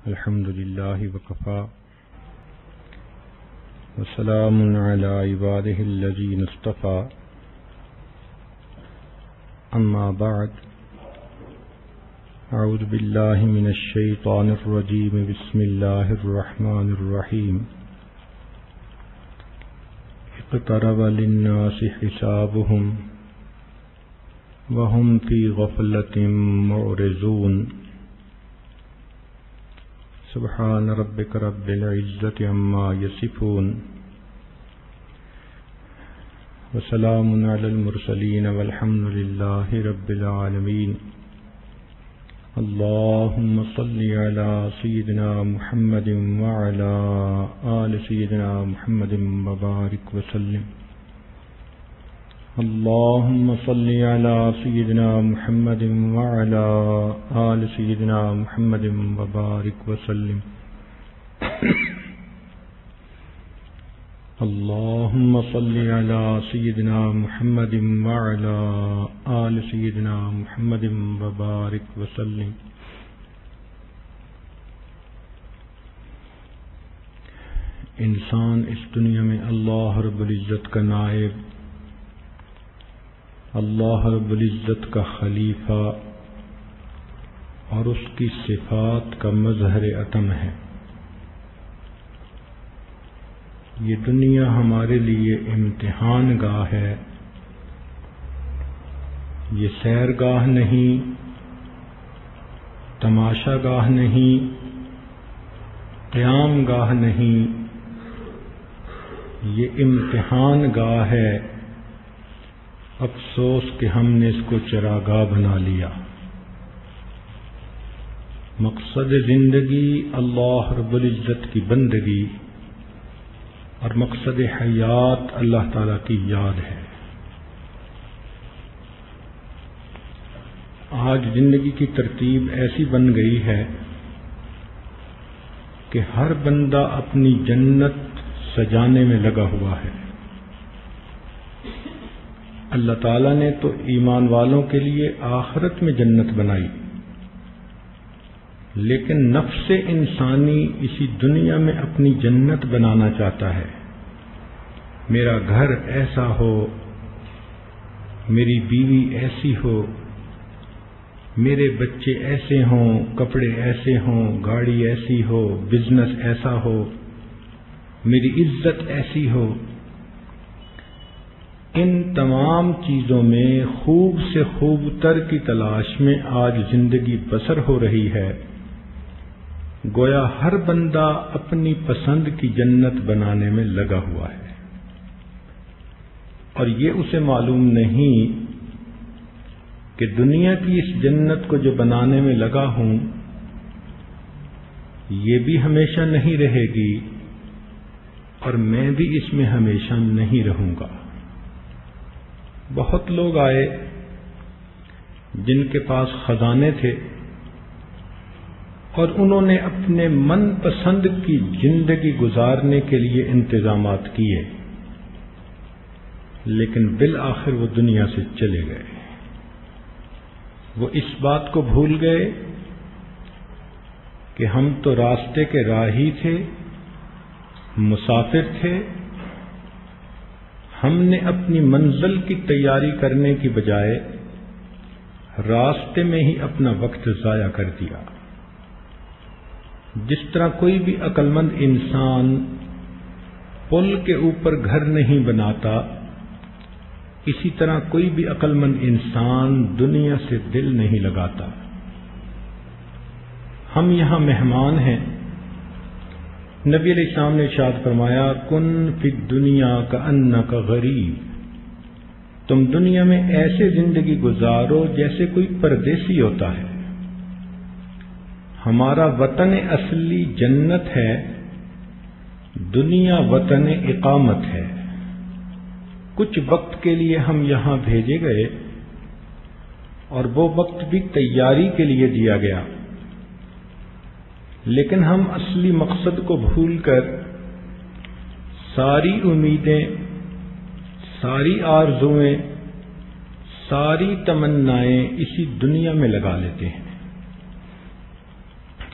الحمد لله وكفى وسلام على عباده الذين اصطفى أما بعد أعوذ بالله من الشيطان الرجيم بسم الله الرحمن الرحيم اقترب للناس حسابهم وهم في غفلة معرضون سبحان ربك رب العزة عما يصفون وسلام على المرسلين والحمد لله رب العالمين اللهم صل على سيدنا محمد وعلى آل سيدنا محمد وبارك وسلم اللهم صل على سيدنا محمد وعلى آل سيدنا محمد وبارك وسلم اللهم صل على سيدنا محمد وعلى آل سيدنا محمد وبارك وسلم انسان اس دنیا میں اللہ رب العزت کا نائب، اللہ رب العزت کا خلیفہ اور اس کی صفات کا مظہر عتم ہے۔ یہ دنیا ہمارے لیے امتحان گاہ ہے، یہ سیر گاہ نہیں، تماشا گاہ نہیں، قیام گاہ نہیں، یہ امتحان گاہ ہے۔ افسوس کہ ہم نے اس کو چراگاہ بنا لیا۔ مقصد زندگی اللہ رب العزت کی بندگی اور مقصد حیات اللہ تعالیٰ کی یاد ہے۔ آج زندگی کی ترتیب ایسی بن گئی ہے کہ ہر بندہ اپنی جنت سجانے میں لگا ہوا ہے۔ اللہ تعالیٰ نے تو ایمان والوں کے لیے آخرت میں جنت بنائی، لیکن نفس انسانی اسی دنیا میں اپنی جنت بنانا چاہتا ہے۔ میرا گھر ایسا ہو، میری بیوی ایسی ہو، میرے بچے ایسے ہوں، کپڑے ایسے ہوں، گاڑی ایسی ہو، بزنس ایسا ہو، میری عزت ایسی ہو۔ ان تمام چیزوں میں خوب سے خوب تر کی تلاش میں آج زندگی بسر ہو رہی ہے۔ گویا ہر بندہ اپنی پسند کی جنت بنانے میں لگا ہوا ہے، اور یہ اسے معلوم نہیں کہ دنیا کی اس جنت کو جو بنانے میں لگا ہوں یہ بھی ہمیشہ نہیں رہے گی، اور میں بھی اس میں ہمیشہ نہیں رہوں گا۔ بہت لوگ آئے جن کے پاس خزانے تھے اور انہوں نے اپنے من پسند کی زندگی گزارنے کے لیے انتظامات کیے، لیکن بالآخر وہ دنیا سے چلے گئے۔ وہ اس بات کو بھول گئے کہ ہم تو راستے کے راہی تھے، مسافر تھے۔ ہم نے اپنی منزل کی تیاری کرنے کی بجائے راستے میں ہی اپنا وقت ضائع کر دیا۔ جس طرح کوئی بھی عقل مند انسان پل کے اوپر گھر نہیں بناتا، اسی طرح کوئی بھی عقل مند انسان دنیا سے دل نہیں لگاتا۔ ہم یہاں مہمان ہیں۔ نبی علیہ السلام نے ارشاد فرمایا، کن فی الدنیا کأنک غریب، تم دنیا میں ایسے زندگی گزارو جیسے کوئی پردیسی ہوتا ہے۔ ہمارا وطن اصلی جنت ہے، دنیا وطن اقامت ہے۔ کچھ وقت کے لیے ہم یہاں بھیجے گئے، اور وہ وقت بھی تیاری کے لیے دیا گیا، لیکن ہم اصلی مقصد کو بھول کر ساری امیدیں، ساری آرزوئیں، ساری تمنائیں اسی دنیا میں لگا لیتے ہیں۔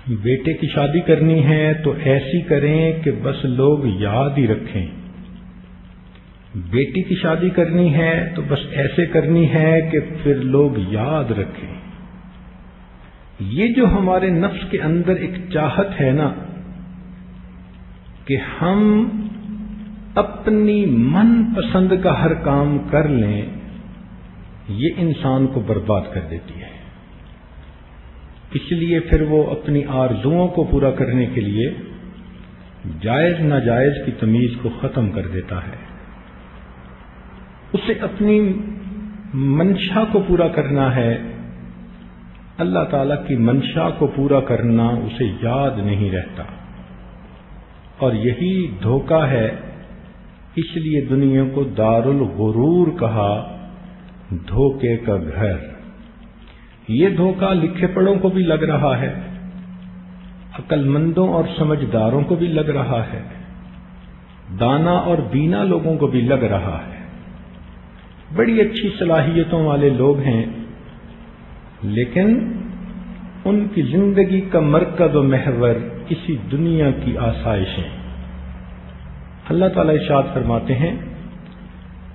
بیٹے کی شادی کرنی ہے تو ایسی کریں کہ بس لوگ یاد ہی رکھیں، بیٹی کی شادی کرنی ہے تو بس ایسے کرنی ہے کہ پھر لوگ یاد رکھیں۔ یہ جو ہمارے نفس کے اندر ایک چاہت ہے نا کہ ہم اپنی من پسند کا ہر کام کر لیں، یہ انسان کو برباد کر دیتی ہے۔ اس لیے پھر وہ اپنی آرزوؤں کو پورا کرنے کے لیے جائز ناجائز کی تمیز کو ختم کر دیتا ہے۔ اسے اپنی منشا کو پورا کرنا ہے، اللہ تعالی کی منشا کو پورا کرنا اسے یاد نہیں رہتا، اور یہی دھوکہ ہے۔ اس لیے دنیا کو دار الغرور کہا، دھوکے کا گھر۔ یہ دھوکہ لکھے پڑھوں کو بھی لگ رہا ہے، عقل مندوں اور سمجھداروں کو بھی لگ رہا ہے، دانا اور بینا لوگوں کو بھی لگ رہا ہے۔ بڑی اچھی صلاحیتوں والے لوگ ہیں، لیکن ان کی زندگی کا مرکز و محور اسی دنیا کی آسائشیں۔ اللہ تعالیٰ ارشاد فرماتے ہیں،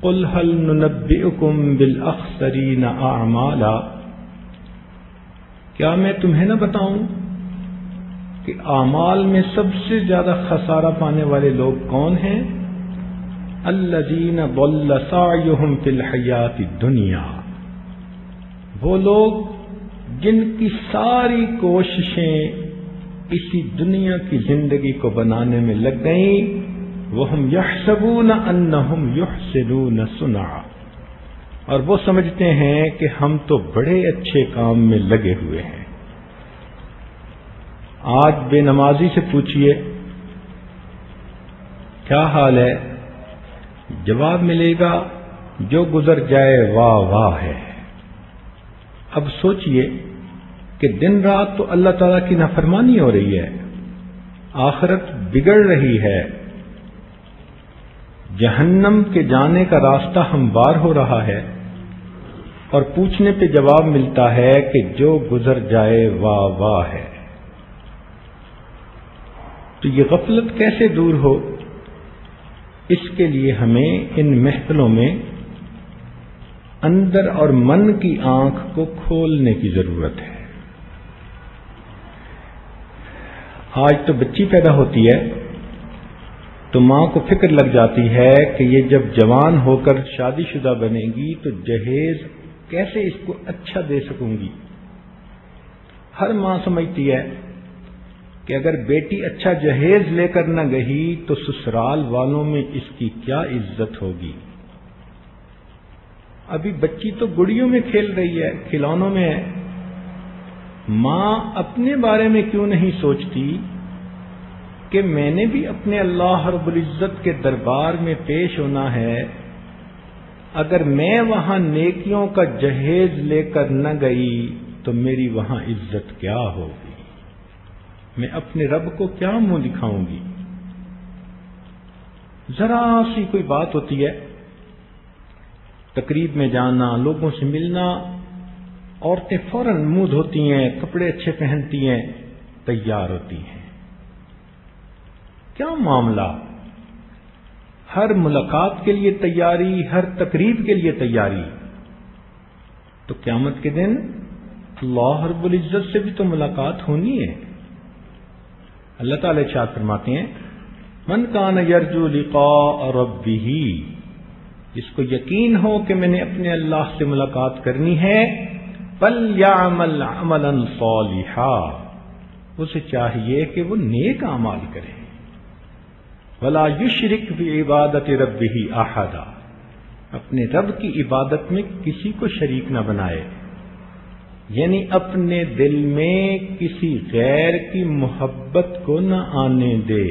قُلْ هَلْ نُنَبِّئُكُمْ بِالْأَخْسَرِينَ أَعْمَالًا، کیا میں تمہیں نہ بتاؤں کہ اعمال میں سب سے زیادہ خسارہ پانے والے لوگ کون ہیں؟ الذین ضل سعیہم فی الحیات الدنیا، وہ لوگ جن کی ساری کوششیں اسی دنیا کی زندگی کو بنانے میں لگ گئیں، وہم یحسبون انہم یحسنون صنعا، اور وہ سمجھتے ہیں کہ ہم تو بڑے اچھے کام میں لگے ہوئے ہیں۔ آج بے نمازی سے پوچھئے کیا حال ہے، جواب ملے گا جو گزر جائے واہ واہ ہے۔ اب سوچئے کہ دن رات تو اللہ تعالیٰ کی نافرمانی ہو رہی ہے، آخرت بگڑ رہی ہے، جہنم کے جانے کا راستہ ہموار ہو رہا ہے، اور پوچھنے پہ جواب ملتا ہے کہ جو گزر جائے واہ واہ ہے۔ تو یہ غفلت کیسے دور ہو؟ اس کے لیے ہمیں ان محفلوں میں اندر اور من کی آنکھ کو کھولنے کی ضرورت ہے۔ آج تو بچی پیدا ہوتی ہے تو ماں کو فکر لگ جاتی ہے کہ یہ جب جوان ہو کر شادی شدہ بنے گی تو جہیز کیسے اس کو اچھا دے سکوں گی۔ ہر ماں سمجھتی ہے کہ اگر بیٹی اچھا جہیز لے کر نہ گئی تو سسرال والوں میں اس کی کیا عزت ہوگی۔ ابھی بچی تو گڑیوں میں کھیل رہی ہے، کھلونوں میں ہے، ماں اپنے بارے میں کیوں نہیں سوچتی کہ میں نے بھی اپنے اللہ رب العزت کے دربار میں پیش ہونا ہے، اگر میں وہاں نیکیوں کا جہیز لے کر نہ گئی تو میری وہاں عزت کیا ہوگی، میں اپنے رب کو کیا منہ دکھاؤں گی۔ ذرا سی کوئی بات ہوتی ہے، تقریب میں جانا، لوگوں سے ملنا، عورتیں فوراً منہ دھوتی ہیں، کپڑے اچھے پہنتی ہیں، تیار ہوتی ہیں۔ کیا معاملہ؟ ہر ملاقات کے لیے تیاری، ہر تقریب کے لیے تیاری۔ تو قیامت کے دن اللہ رب العزت سے بھی تو ملاقات ہونی ہے۔ اللہ تعالی ارشاد فرماتے ہیں، من کان یرجو لقاء ربہ، جس کو یقین ہو کہ میں نے اپنے اللہ سے ملاقات کرنی ہے، فلیعمل عملا صالحا، اسے چاہیے کہ وہ نیک اعمال کرے، ولا یشرک بعبادۃ ربہ احدا، اپنے رب کی عبادت میں کسی کو شریک نہ بنائے، یعنی اپنے دل میں کسی غیر کی محبت کو نہ آنے دے۔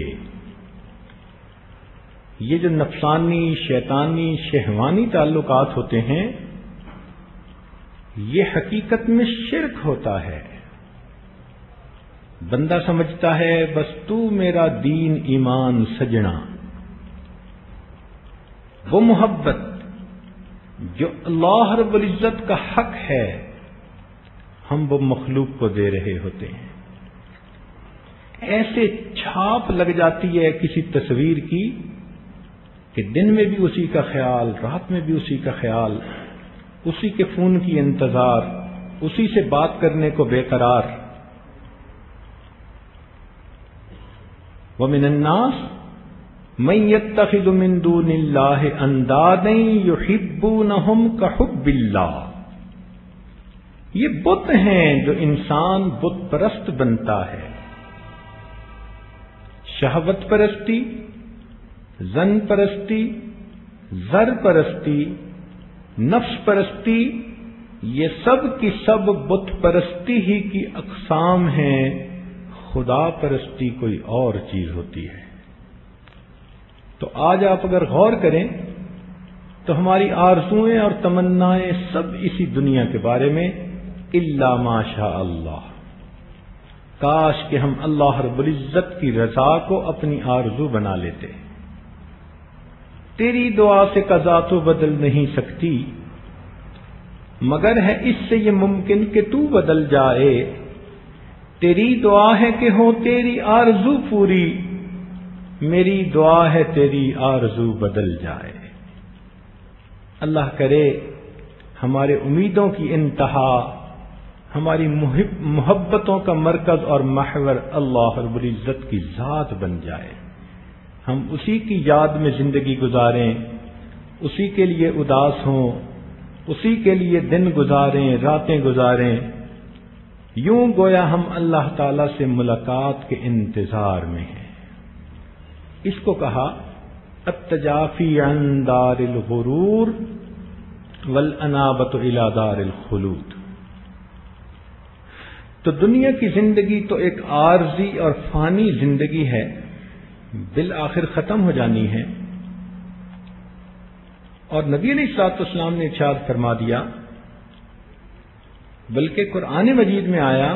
یہ جو نفسانی، شیطانی، شہوانی تعلقات ہوتے ہیں، یہ حقیقت میں شرک ہوتا ہے۔ بندہ سمجھتا ہے بس تو میرا دین ایمان سجنا، وہ محبت جو اللہ رب العزت کا حق ہے ہم وہ مخلوق کو دے رہے ہوتے ہیں۔ ایسے چھاپ لگ جاتی ہے کسی تصویر کی کہ دن میں بھی اسی کا خیال، رات میں بھی اسی کا خیال، اسی کے فون کی انتظار، اسی سے بات کرنے کو بے قرار۔ وَمِنَ النَّاسِ مَن يَتَّخِذُ مِن دُونِ اللَّهِ أَندَادًا يُحِبُّونَهُمْ كَحُبِّ اللَّهِ۔ یہ بت ہیں جو انسان بت پرست بنتا ہے۔ شہوت پرستی، زن پرستی، زر پرستی، نفس پرستی، یہ سب کی سب بت پرستی ہی کی اقسام ہیں۔ خدا پرستی کوئی اور چیز ہوتی ہے۔ تو آج آپ اگر غور کریں تو ہماری آرزوئیں اور تمنائیں سب اسی دنیا کے بارے میں، الا ما شاء اللہ۔ کاش کہ ہم اللہ رب العزت کی رضا کو اپنی آرزو بنا لیتے۔ تیری دعا سے قضا تو بدل نہیں سکتی، مگر ہے اس سے یہ ممکن کہ تو بدل جائے۔ تیری دعا ہے کہ ہو تیری آرزو پوری، میری دعا ہے تیری آرزو بدل جائے۔ اللہ کرے ہمارے امیدوں کی انتہا، ہماری محبتوں کا مرکز اور محور اللہ رب العزت کی ذات بن جائے۔ ہم اسی کی یاد میں زندگی گزاریں، اسی کے لیے اداس ہوں، اسی کے لیے دن گزاریں، راتیں گزاریں، یوں گویا ہم اللہ تعالی سے ملاقات کے انتظار میں ہیں۔ اس کو کہا التجافی عن دار الغرور والانابۃ الی دار الخلود۔ تو دنیا کی زندگی تو ایک عارضی اور فانی زندگی ہے، بالآخر ختم ہو جانی ہے۔ اور نبی علیہ الصلوۃ والسلام نے ارشاد فرما دیا، بلکہ قرآن مجید میں آیا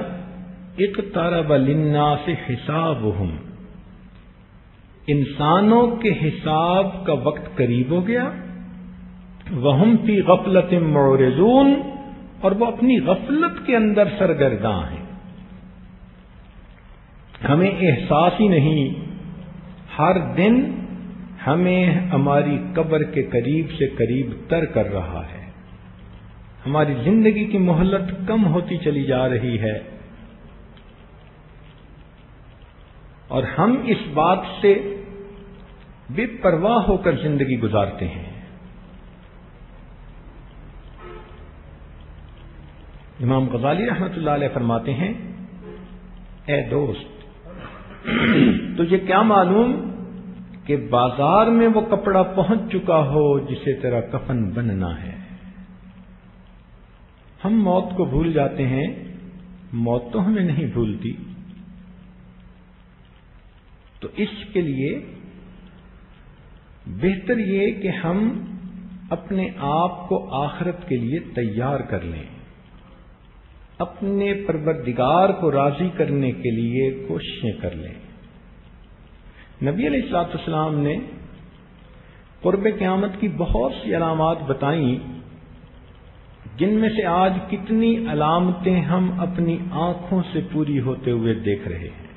اقترب للناس حسابهم، انسانوں کے حساب کا وقت قریب ہو گیا، وہم فی غفلۃ معرضون، اور وہ اپنی غفلت کے اندر سرگرداں ہیں۔ ہمیں احساس ہی نہیں، ہر دن ہمیں ہماری قبر کے قریب سے قریب تر کر رہا ہے، ہماری زندگی کی مہلت کم ہوتی چلی جا رہی ہے، اور ہم اس بات سے بے پرواہ ہو کر زندگی گزارتے ہیں۔ امام غزالی رحمۃ اللہ علیہ فرماتے ہیں، اے دوست تجھے کیا معلوم کہ بازار میں وہ کپڑا پہنچ چکا ہو جسے تیرا کفن بننا ہے۔ ہم موت کو بھول جاتے ہیں، موت تو ہمیں نہیں بھولتی۔ تو اس کے لیے بہتر یہ کہ ہم اپنے آپ کو آخرت کے لیے تیار کر لیں، اپنے پروردگار کو راضی کرنے کے لیے کوششیں کر لیں۔ نبی علیہ الصلوۃ والسلام نے قرب قیامت کی بہت سی علامات بتائیں، جن میں سے آج کتنی علامتیں ہم اپنی آنکھوں سے پوری ہوتے ہوئے دیکھ رہے ہیں۔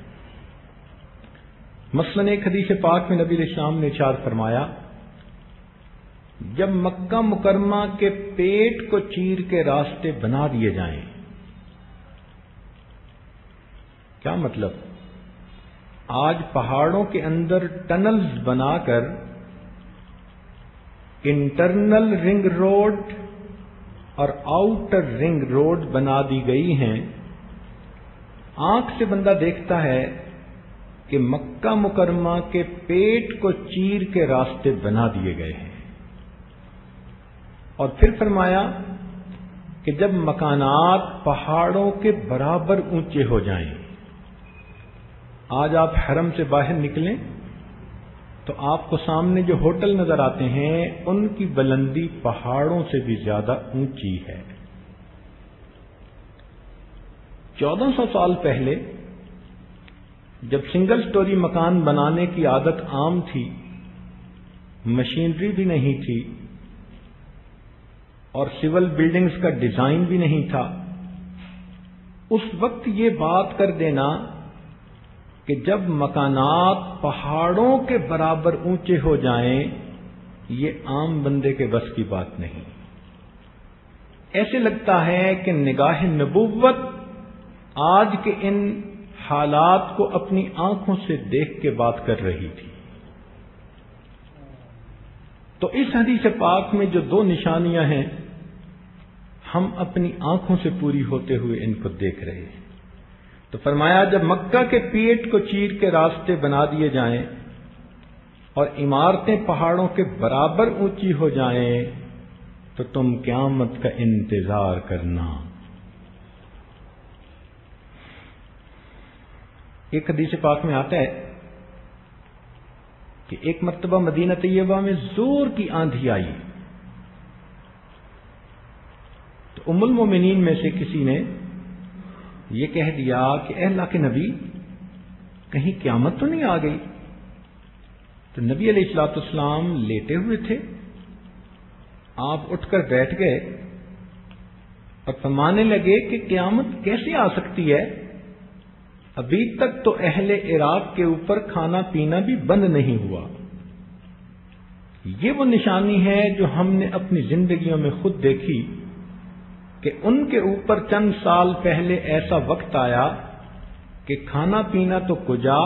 مثلاً ایک حدیث پاک میں نبی علیہ السلام نے ارشاد فرمایا، جب مکہ مکرمہ کے پیٹ کو چیر کے راستے بنا دیے جائیں، کیا مطلب؟ آج پہاڑوں کے اندر ٹنلز بنا کر انٹرنل رنگ روڈ اور آؤٹر رنگ روڈ بنا دی گئی ہیں۔ آنکھ سے بندہ دیکھتا ہے کہ مکہ مکرمہ کے پیٹ کو چیر کے راستے بنا دیے گئے ہیں۔ اور پھر فرمایا کہ جب مکانات پہاڑوں کے برابر اونچے ہو جائیں، آج آپ حرم سے باہر نکلیں تو آپ کو سامنے جو ہوٹل نظر آتے ہیں ان کی بلندی پہاڑوں سے بھی زیادہ اونچی ہے۔ 1400 سال پہلے جب سنگل سٹوری مکان بنانے کی عادت عام تھی، مشینری بھی نہیں تھی اور سول بلڈنگز کا ڈیزائن بھی نہیں تھا، اس وقت یہ بات کر دینا کہ جب مکانات پہاڑوں کے برابر اونچے ہو جائیں یہ عام بندے کے بس کی بات نہیں. ایسے لگتا ہے کہ نگاہ نبوت آج کے ان حالات کو اپنی آنکھوں سے دیکھ کے بات کر رہی تھی. تو اس حدیث پاک میں جو دو نشانیاں ہیں ہم اپنی آنکھوں سے پوری ہوتے ہوئے ان کو دیکھ رہے ہیں. تو فرمایا جب مکہ کے پیٹ کو چیر کے راستے بنا دیے جائیں اور عمارتیں پہاڑوں کے برابر اونچی ہو جائیں تو تم قیامت کا انتظار کرنا. ایک حدیث پاک میں آتا ہے کہ ایک مرتبہ مدینہ طیبہ میں زور کی آندھی آئی تو ام المومنین میں سے کسی نے یہ کہہ دیا کہ اے اللہ کے نبی کہیں قیامت تو نہیں آ گئی. تو نبی علیہ الصلوۃ والسلام لیٹے ہوئے تھے. آپ اٹھ کر بیٹھ گئے اور فرمانے لگے کہ قیامت کیسے آ سکتی ہے؟ ابھی تک تو اہل عراق کے اوپر کھانا پینا بھی بند نہیں ہوا. یہ وہ نشانی ہے جو ہم نے اپنی زندگیوں میں خود دیکھی کہ ان کے اوپر چند سال پہلے ایسا وقت آیا کہ کھانا پینا تو کجا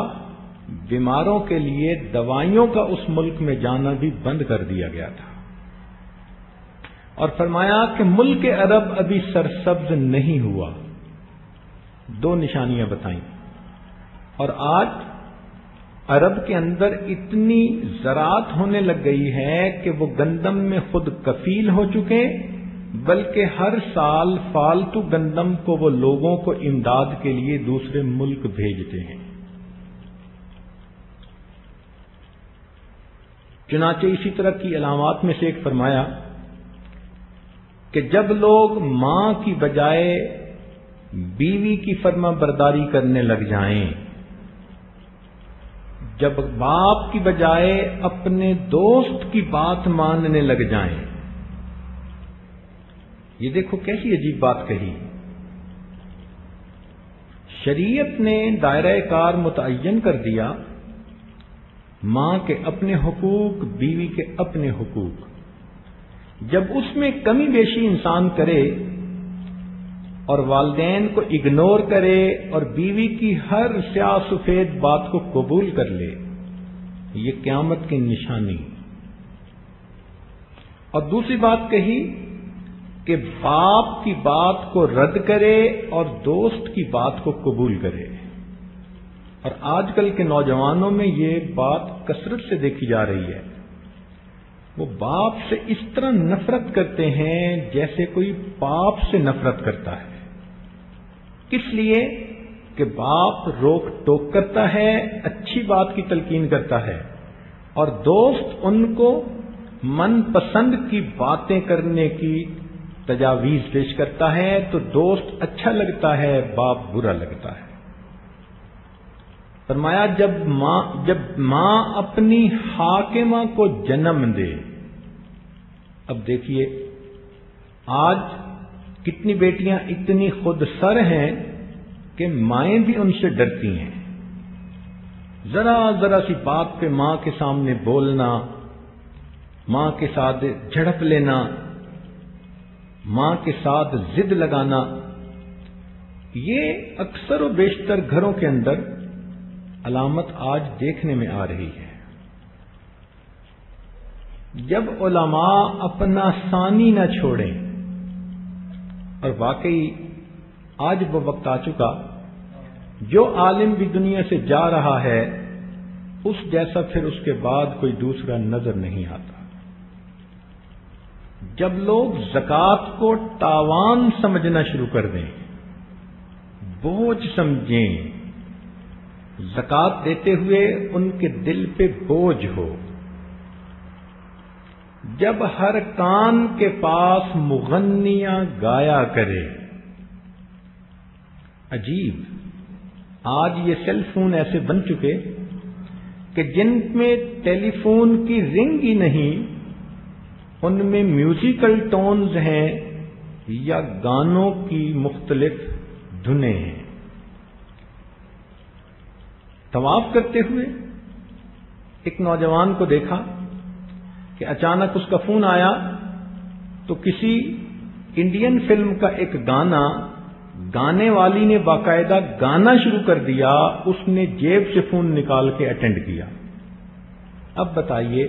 بیماروں کے لیے دوائیوں کا اس ملک میں جانا بھی بند کر دیا گیا تھا. اور فرمایا کہ ملک عرب ابھی سرسبز نہیں ہوا. دو نشانیاں بتائیں. اور آج عرب کے اندر اتنی زراعت ہونے لگ گئی ہے کہ وہ گندم میں خود کفیل ہو چکے بلکہ ہر سال فالتو گندم کو وہ لوگوں کو امداد کے لیے دوسرے ملک بھیجتے ہیں. چنانچہ اسی طرح کی علامات میں سے ایک فرمایا کہ جب لوگ ماں کی بجائے بیوی کی فرما برداری کرنے لگ جائیں، جب باپ کی بجائے اپنے دوست کی بات ماننے لگ جائیں. یہ دیکھو کیسی عجیب بات کہی. شریعت نے دائرہ کار متعین کر دیا، ماں کے اپنے حقوق، بیوی کے اپنے حقوق. جب اس میں کمی بیشی انسان کرے اور والدین کو اگنور کرے اور بیوی کی ہر سیاہ سفید بات کو قبول کر لے، یہ قیامت کی نشانی. اور دوسری بات کہی کہ باپ کی بات کو رد کرے اور دوست کی بات کو قبول کرے. اور آج کل کے نوجوانوں میں یہ بات کثرت سے دیکھی جا رہی ہے. وہ باپ سے اس طرح نفرت کرتے ہیں جیسے کوئی باپ سے نفرت کرتا ہے. کس لیے کہ باپ روک ٹوک کرتا ہے، اچھی بات کی تلقین کرتا ہے، اور دوست ان کو من پسند کی باتیں کرنے کی تجاویز پیش کرتا ہے. تو دوست اچھا لگتا ہے، باپ برا لگتا ہے. فرمایا جب ماں اپنی حاکمہ کو جنم دے. اب دیکھیے آج کتنی بیٹیاں اتنی خود سر ہیں کہ مائیں بھی ان سے ڈرتی ہیں. ذرا ذرا سی بات پہ ماں کے سامنے بولنا، ماں کے ساتھ جھڑپ لینا، ماں کے ساتھ ضد لگانا، یہ اکثر و بیشتر گھروں کے اندر علامت آج دیکھنے میں آ رہی ہے. جب علماء اپنا ثانی نہ چھوڑیں، اور واقعی آج وہ وقت آ چکا جو عالم بھی دنیا سے جا رہا ہے اس جیسا پھر اس کے بعد کوئی دوسرا نظر نہیں آتا. جب لوگ زکوٰۃ کو تاوان سمجھنا شروع کر دیں، بوجھ سمجھیں، زکوٰۃ دیتے ہوئے ان کے دل پہ بوجھ ہو، جب ہر کان کے پاس مغنیاں گایا کرے. عجیب، آج یہ سیل فون ایسے بن چکے کہ جن میں ٹیلی فون کی رنگ ہی نہیں، ان میں میوزیکل ٹونز ہیں یا گانوں کی مختلف دھنیں ہیں. طواف کرتے ہوئے ایک نوجوان کو دیکھا کہ اچانک اس کا فون آیا تو کسی انڈین فلم کا ایک گانا گانے والی نے باقاعدہ گانا شروع کر دیا، اس نے جیب سے فون نکال کے اٹینڈ کیا۔ اب بتائیے،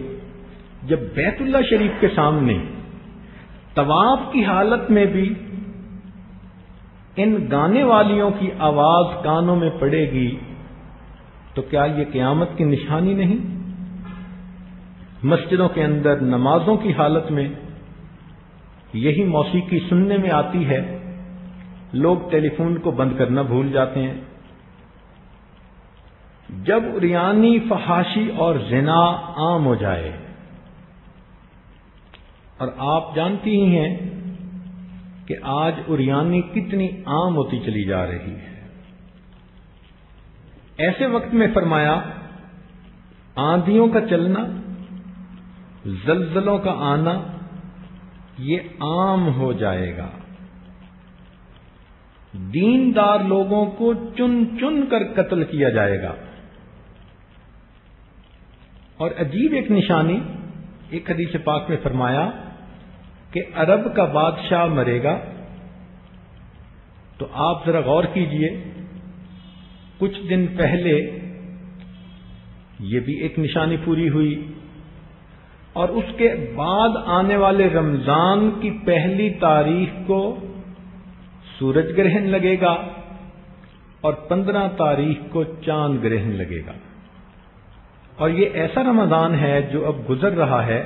جب بیت اللہ شریف کے سامنے طواف کی حالت میں بھی ان گانے والیوں کی آواز کانوں میں پڑے گی تو کیا یہ قیامت کی نشانی نہیں؟ مسجدوں کے اندر نمازوں کی حالت میں یہی موسیقی سننے میں آتی ہے، لوگ ٹیلی فون کو بند کرنا بھول جاتے ہیں۔ جب عریانی، فحاشی اور زنا عام ہو جائے، اور آپ جانتی ہی ہیں کہ آج عریانی کتنی عام ہوتی چلی جا رہی ہے، ایسے وقت میں فرمایا آندھیوں کا چلنا، زلزلوں کا آنا یہ عام ہو جائے گا، دیندار لوگوں کو چن چن کر قتل کیا جائے گا۔ اور عجیب ایک نشانی ایک حدیث پاک میں فرمایا کہ عرب کا بادشاہ مرے گا، تو آپ ذرا غور کیجئے، کچھ دن پہلے یہ بھی ایک نشانی پوری ہوئی، اور اس کے بعد آنے والے رمضان کی پہلی تاریخ کو سورج گرہن لگے گا، اور 15 تاریخ کو چاند گرہن لگے گا۔ اور یہ ایسا رمضان ہے جو اب گزر رہا ہے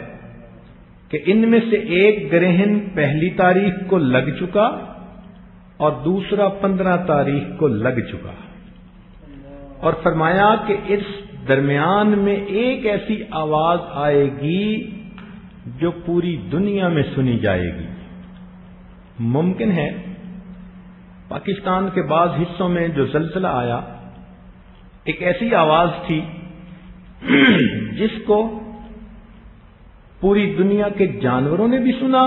کہ ان میں سے ایک گرہن پہلی تاریخ کو لگ چکا اور دوسرا 15 تاریخ کو لگ چکا، اور فرمایا کہ اس درمیان میں ایک ایسی آواز آئے گی جو پوری دنیا میں سنی جائے گی۔ ممکن ہے پاکستان کے بعض حصوں میں جو زلزلہ آیا، ایک ایسی آواز تھی جس کو پوری دنیا کے جانوروں نے بھی سنا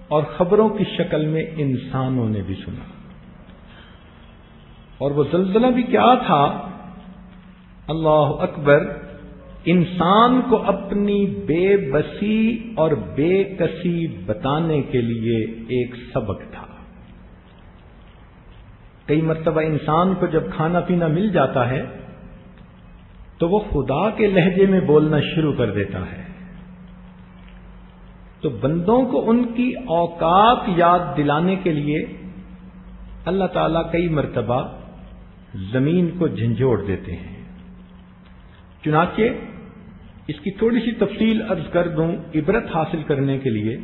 اور خبروں کی شکل میں انسانوں نے بھی سنا۔ اور وہ زلزلہ بھی کیا تھا؟ اللہ اکبر، انسان کو اپنی بے بسی اور بے کسی بتانے کے لیے ایک سبق تھا۔ کئی مرتبہ انسان کو جب کھانا پینا مل جاتا ہے تو وہ خدا کے لہجے میں بولنا شروع کر دیتا ہے، تو بندوں کو ان کی اوقات یاد دلانے کے لیے اللہ تعالیٰ کئی مرتبہ زمین کو جھنجھوڑ دیتے ہیں۔ چنانچہ اس کی تھوڑی سی تفصیل عرض کر دوں عبرت حاصل کرنے کے لیے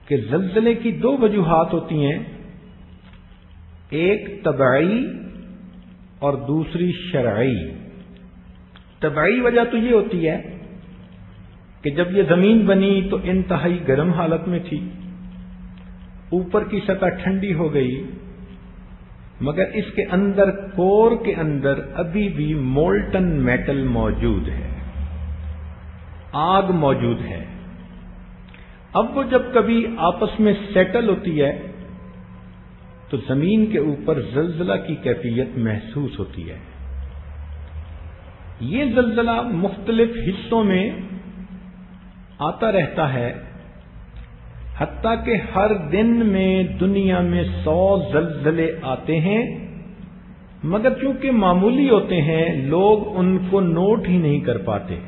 کہ زلزلے کی 2 وجوہات ہوتی ہیں، ایک طبعی اور دوسری شرعی۔ طبعی وجہ تو یہ ہوتی ہے کہ جب یہ زمین بنی تو انتہائی گرم حالت میں تھی، اوپر کی سطح ٹھنڈی ہو گئی، مگر اس کے اندر کور کے اندر ابھی بھی مولٹن میٹل موجود ہے، آگ موجود ہے۔ اب وہ جب کبھی آپس میں سیٹل ہوتی ہے تو زمین کے اوپر زلزلہ کی کیفیت محسوس ہوتی ہے۔ یہ زلزلہ مختلف حصوں میں آتا رہتا ہے، حتیٰ کہ ہر دن میں دنیا میں 100 زلزلے آتے ہیں، مگر چونکہ معمولی ہوتے ہیں لوگ ان کو نوٹ ہی نہیں کر پاتے،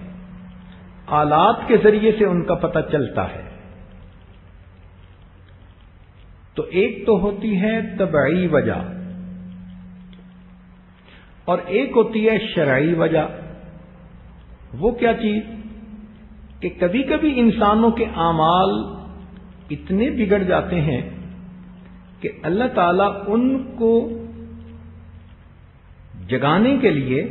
آلات کے ذریعے سے ان کا پتہ چلتا ہے۔ تو ایک تو ہوتی ہے طبعی وجہ اور ایک ہوتی ہے شرعی وجہ۔ وہ کیا چیز کہ کبھی کبھی انسانوں کے اعمال اتنے بگڑ جاتے ہیں کہ اللہ تعالیٰ ان کو جگانے کے لیے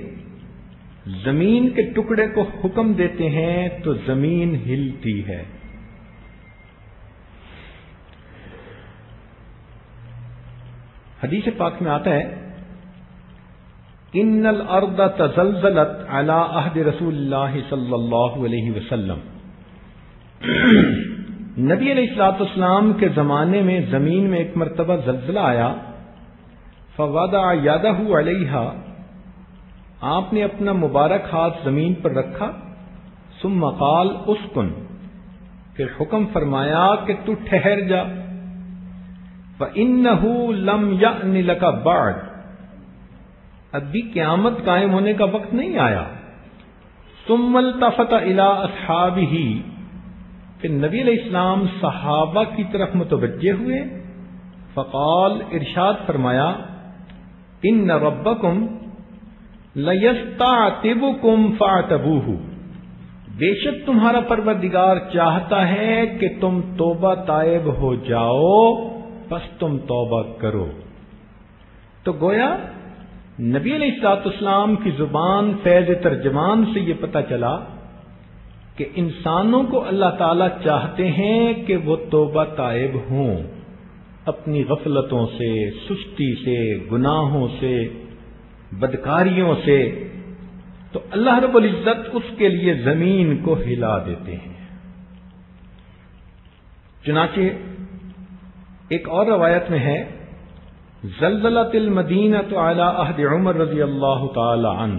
زمین کے ٹکڑے کو حکم دیتے ہیں تو زمین ہلتی ہے۔ حدیث پاک میں آتا ہے ان الارض تزلزلت علی عہد رسول اللہ صلی اللہ علیہ وسلم، نبی علیہ الصلوۃ والسلام کے زمانے میں زمین میں ایک مرتبہ زلزلہ آیا، فوضع یدہ علیہا، آپ نے اپنا مبارک ہاتھ زمین پر رکھا، ثم قال اسکن، پھر حکم فرمایا کہ تو ٹھہر جا، فَإِنَّهُ لَمْ يَأْنِ لَكَ بَعْدُ، ابھی قیامت قائم ہونے کا وقت نہیں آیا۔ ثم التفت الى اصحابہ، پھر نبی علیہ السلام صحابہ کی طرف متوجہ ہوئے، فقال، ارشاد فرمایا، ان ربکم لیستعتبکم فاعتبوہ، بے شک تمہارا پروردگار چاہتا ہے کہ تم توبہ تائب ہو جاؤ، بس تم توبہ کرو۔ تو گویا نبی علیہ الصلوۃ والسلام کی زبان فیض ترجمان سے یہ پتہ چلا کہ انسانوں کو اللہ تعالی چاہتے ہیں کہ وہ توبہ تائب ہوں، اپنی غفلتوں سے، سستی سے، گناہوں سے، بدکاریوں سے۔ تو اللہ رب العزت اس کے لیے زمین کو ہلا دیتے ہیں۔ چنانچہ ایک اور روایت میں ہے، زلزلت المدینہ علی عہد عمر رضی اللہ تعالی عنہ،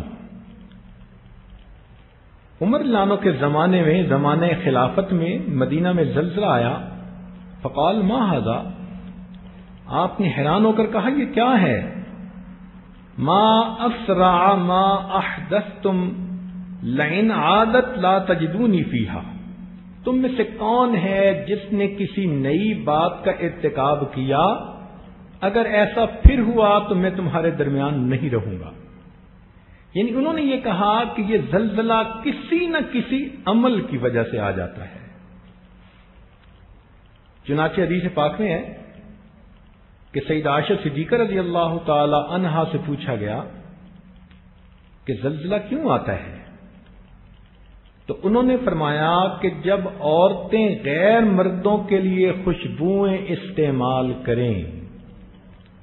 عمر لانو کے زمانے میں، زمانے خلافت میں مدینہ میں زلزلہ آیا۔ فقال ما ھذا، آپ نے حیران ہو کر کہا یہ کیا ہے؟ ما اسرع ما احدثتم لئن عادت لا تجدونی فیہا، تم میں سے کون ہے جس نے کسی نئی بات کا ارتکاب کیا، اگر ایسا پھر ہوا تو میں تمہارے درمیان نہیں رہوں گا۔ یعنی انہوں نے یہ کہا کہ یہ زلزلہ کسی نہ کسی عمل کی وجہ سے آ جاتا ہے۔ چنانچہ حدیث پاک میں ہے کہ سیدہ عائشہ صدیقہ رضی اللہ تعالی عنہا سے پوچھا گیا کہ زلزلہ کیوں آتا ہے؟ تو انہوں نے فرمایا کہ جب عورتیں غیر مردوں کے لیے خوشبوئیں استعمال کریں۔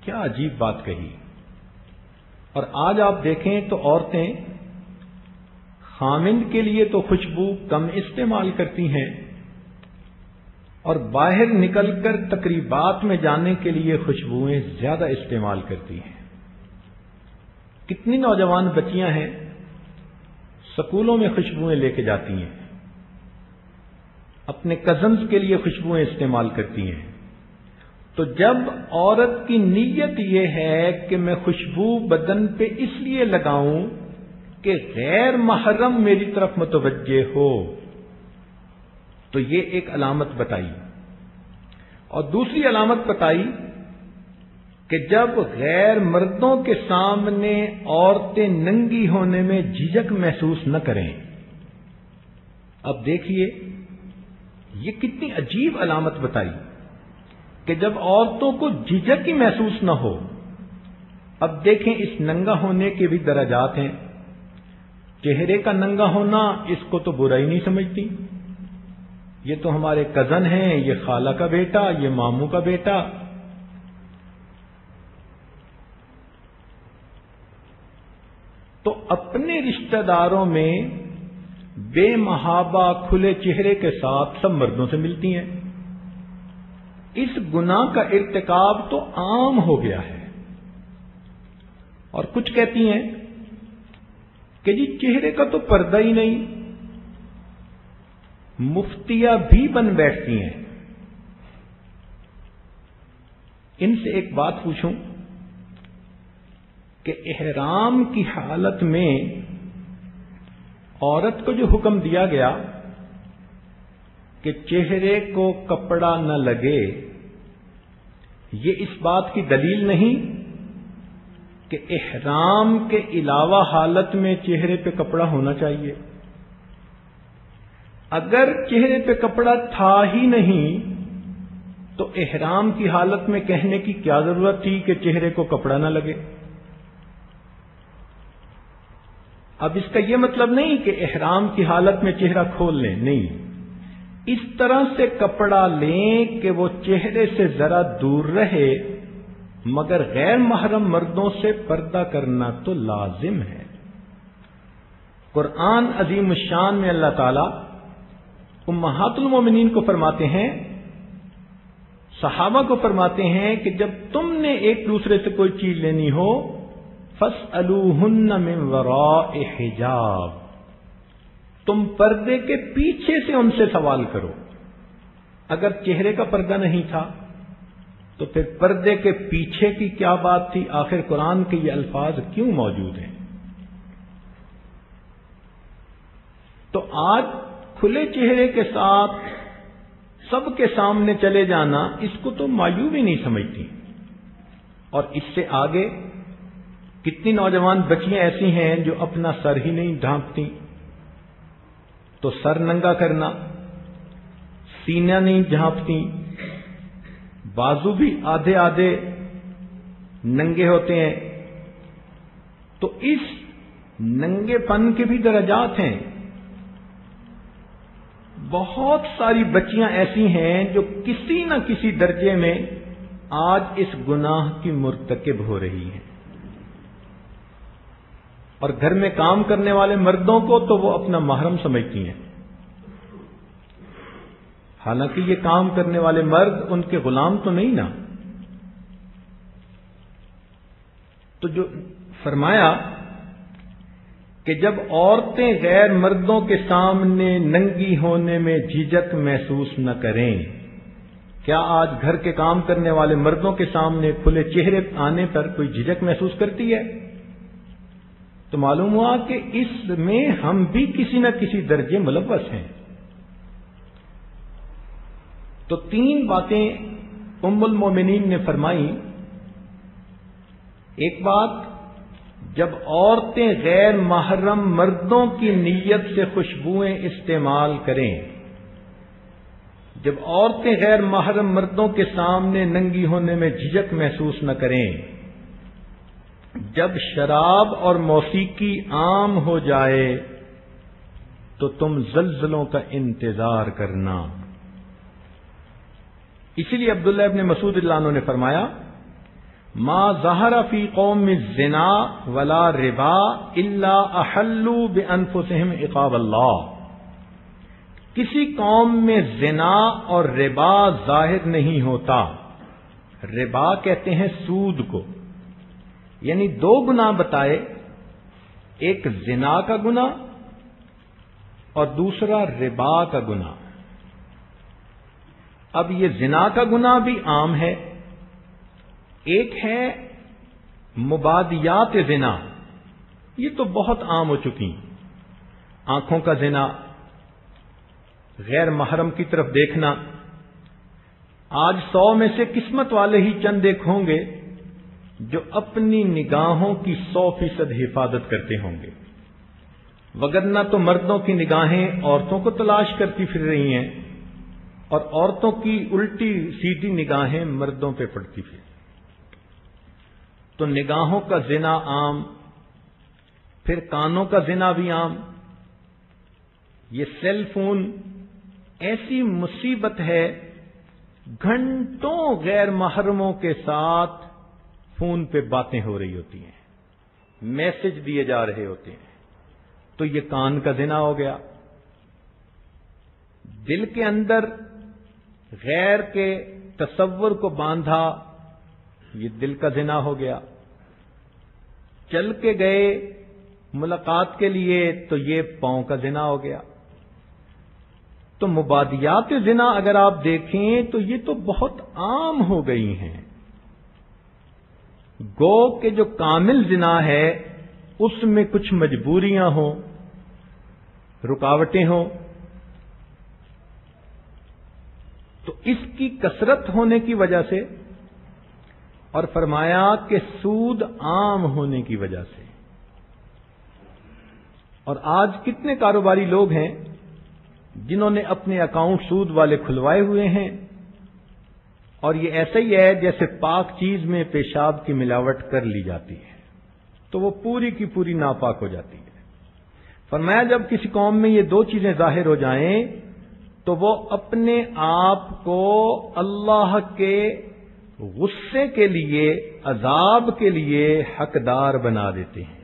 کیا عجیب بات کہی۔ اور آج آپ دیکھیں تو عورتیں خامند کے لیے تو خوشبو کم استعمال کرتی ہیں، اور باہر نکل کر تقریبات میں جانے کے لیے خوشبوئیں زیادہ استعمال کرتی ہیں۔ کتنی نوجوان بچیاں ہیں سکولوں میں خوشبوئیں لے کے جاتی ہیں، اپنے کزنز کے لیے خوشبوئیں استعمال کرتی ہیں۔ تو جب عورت کی نیت یہ ہے کہ میں خوشبو بدن پہ اس لیے لگاؤں کہ غیر محرم میری طرف متوجہ ہو، تو یہ ایک علامت بتائی۔ اور دوسری علامت بتائی کہ جب غیر مردوں کے سامنے عورتیں ننگی ہونے میں جھجک محسوس نہ کریں۔ اب دیکھیے یہ کتنی عجیب علامت بتائی کہ جب عورتوں کو جھجک ہی محسوس نہ ہو۔ اب دیکھیں اس ننگا ہونے کے بھی درجات ہیں۔ چہرے کا ننگا ہونا اس کو تو برا ہی نہیں سمجھتی، یہ تو ہمارے کزن ہیں، یہ خالہ کا بیٹا، یہ ماموں کا بیٹا۔ تو اپنے رشتہ داروں میں بے محابہ کھلے چہرے کے ساتھ سب مردوں سے ملتی ہیں۔ اس گناہ کا ارتکاب تو عام ہو گیا ہے۔ اور کچھ کہتی ہیں کہ جی چہرے کا تو پردہ ہی نہیں، مفتیہ بھی بن بیٹھتی ہیں۔ ان سے ایک بات پوچھوں کہ احرام کی حالت میں عورت کو جو حکم دیا گیا کہ چہرے کو کپڑا نہ لگے، یہ اس بات کی دلیل نہیں کہ احرام کے علاوہ حالت میں چہرے پہ کپڑا ہونا چاہیے۔ اگر چہرے پہ کپڑا تھا ہی نہیں تو احرام کی حالت میں کہنے کی کیا ضرورت تھی کہ چہرے کو کپڑا نہ لگے؟ اب اس کا یہ مطلب نہیں کہ احرام کی حالت میں چہرہ کھول لیں، نہیں، اس طرح سے کپڑا لیں کہ وہ چہرے سے ذرا دور رہے، مگر غیر محرم مردوں سے پردہ کرنا تو لازم ہے۔ قرآن عظیم الشان میں اللہ تعالی امہات المومنین کو فرماتے ہیں، صحابہ کو فرماتے ہیں کہ جب تم نے ایک دوسرے سے کوئی چیز لینی ہو، فاسألوہن من وراء حجاب، تم پردے کے پیچھے سے ان سے سوال کرو۔ اگر چہرے کا پردہ نہیں تھا تو پھر پردے کے پیچھے کی کیا بات تھی؟ آخر قرآن کے یہ الفاظ کیوں موجود ہیں؟ تو آج کھلے چہرے کے ساتھ سب کے سامنے چلے جانا، اس کو تو معیوب ہی نہیں سمجھتی۔ اور اس سے آگے کتنی نوجوان بچیاں ایسی ہیں جو اپنا سر ہی نہیں ڈھانپتی، تو سر ننگا کرنا، سینہ نہیں جھانپتی، بازو بھی آدھے آدھے ننگے ہوتے ہیں۔ تو اس ننگے پن کے بھی درجات ہیں۔ بہت ساری بچیاں ایسی ہیں جو کسی نہ کسی درجے میں آج اس گناہ کی مرتکب ہو رہی ہیں، اور گھر میں کام کرنے والے مردوں کو تو وہ اپنا محرم سمجھتی ہیں، حالانکہ یہ کام کرنے والے مرد ان کے غلام تو نہیں نا۔ تو جو فرمایا کہ جب عورتیں غیر مردوں کے سامنے ننگی ہونے میں جھجک محسوس نہ کریں، کیا آج گھر کے کام کرنے والے مردوں کے سامنے کھلے چہرے آنے پر کوئی جھجک محسوس کرتی ہے؟ تو معلوم ہوا کہ اس میں ہم بھی کسی نہ کسی درجے ملوث ہیں۔ تو 3 باتیں ام المومنین نے فرمائی۔ ایک بات، جب عورتیں غیر محرم مردوں کی نیت سے خوشبوئیں استعمال کریں، جب عورتیں غیر محرم مردوں کے سامنے ننگی ہونے میں جھجک محسوس نہ کریں، جب شراب اور موسیقی عام ہو جائے تو تم زلزلوں کا انتظار کرنا۔ اسی لیے عبداللہ ابن مسعود اللہ عنہ نے فرمایا، ما ظہر فی قوم الزنا ولا ربا الا احلوا بانفسہم عقاب اللہ۔ کسی قوم میں زنا اور ربا ظاہر نہیں ہوتا۔ ربا کہتے ہیں سود کو، یعنی 2 گناہ بتائے، ایک زنا کا گناہ اور دوسرا ربا کا گناہ۔ اب یہ زنا کا گناہ بھی عام ہے، ایک ہے مبادیات زنا، یہ تو بہت عام ہو چکی، آنکھوں کا زنا، غیر محرم کی طرف دیکھنا۔ آج 100 میں سے قسمت والے ہی چند ایک ہوں گے جو اپنی نگاہوں کی 100% حفاظت کرتے ہوں گے، وگرنہ تو مردوں کی نگاہیں عورتوں کو تلاش کرتی پھر رہی ہیں، اور عورتوں کی الٹی سیدھی نگاہیں مردوں پہ پڑتی پھر۔ تو نگاہوں کا زنا عام، پھر کانوں کا زنا بھی عام۔ یہ سیل فون ایسی مصیبت ہے، گھنٹوں غیر محرموں کے ساتھ فون پہ باتیں ہو رہی ہوتی ہیں، میسج دیے جا رہے ہوتے ہیں، تو یہ کان کا زنا ہو گیا۔ دل کے اندر غیر کے تصور کو باندھا، یہ دل کا زنا ہو گیا۔ چل کے گئے ملاقات کے لیے تو یہ پاؤں کا زنا ہو گیا۔ تو مبادیات زنا اگر آپ دیکھیں تو یہ تو بہت عام ہو گئی ہیں۔ گو کہ جو کامل زنا ہے اس میں کچھ مجبوریاں ہوں، رکاوٹیں ہوں، تو اس کی کثرت ہونے کی وجہ سے، اور فرمایا کہ سود عام ہونے کی وجہ سے۔ اور آج کتنے کاروباری لوگ ہیں جنہوں نے اپنے اکاؤنٹ سود والے کھلوائے ہوئے ہیں، اور یہ ایسا ہی ہے جیسے پاک چیز میں پیشاب کی ملاوٹ کر لی جاتی ہے، تو وہ پوری کی پوری ناپاک ہو جاتی ہے۔ فرمایا جب کسی قوم میں یہ 2 چیزیں ظاہر ہو جائیں تو وہ اپنے آپ کو اللہ کے غصے کے لیے، عذاب کے لیے حقدار بنا دیتے ہیں۔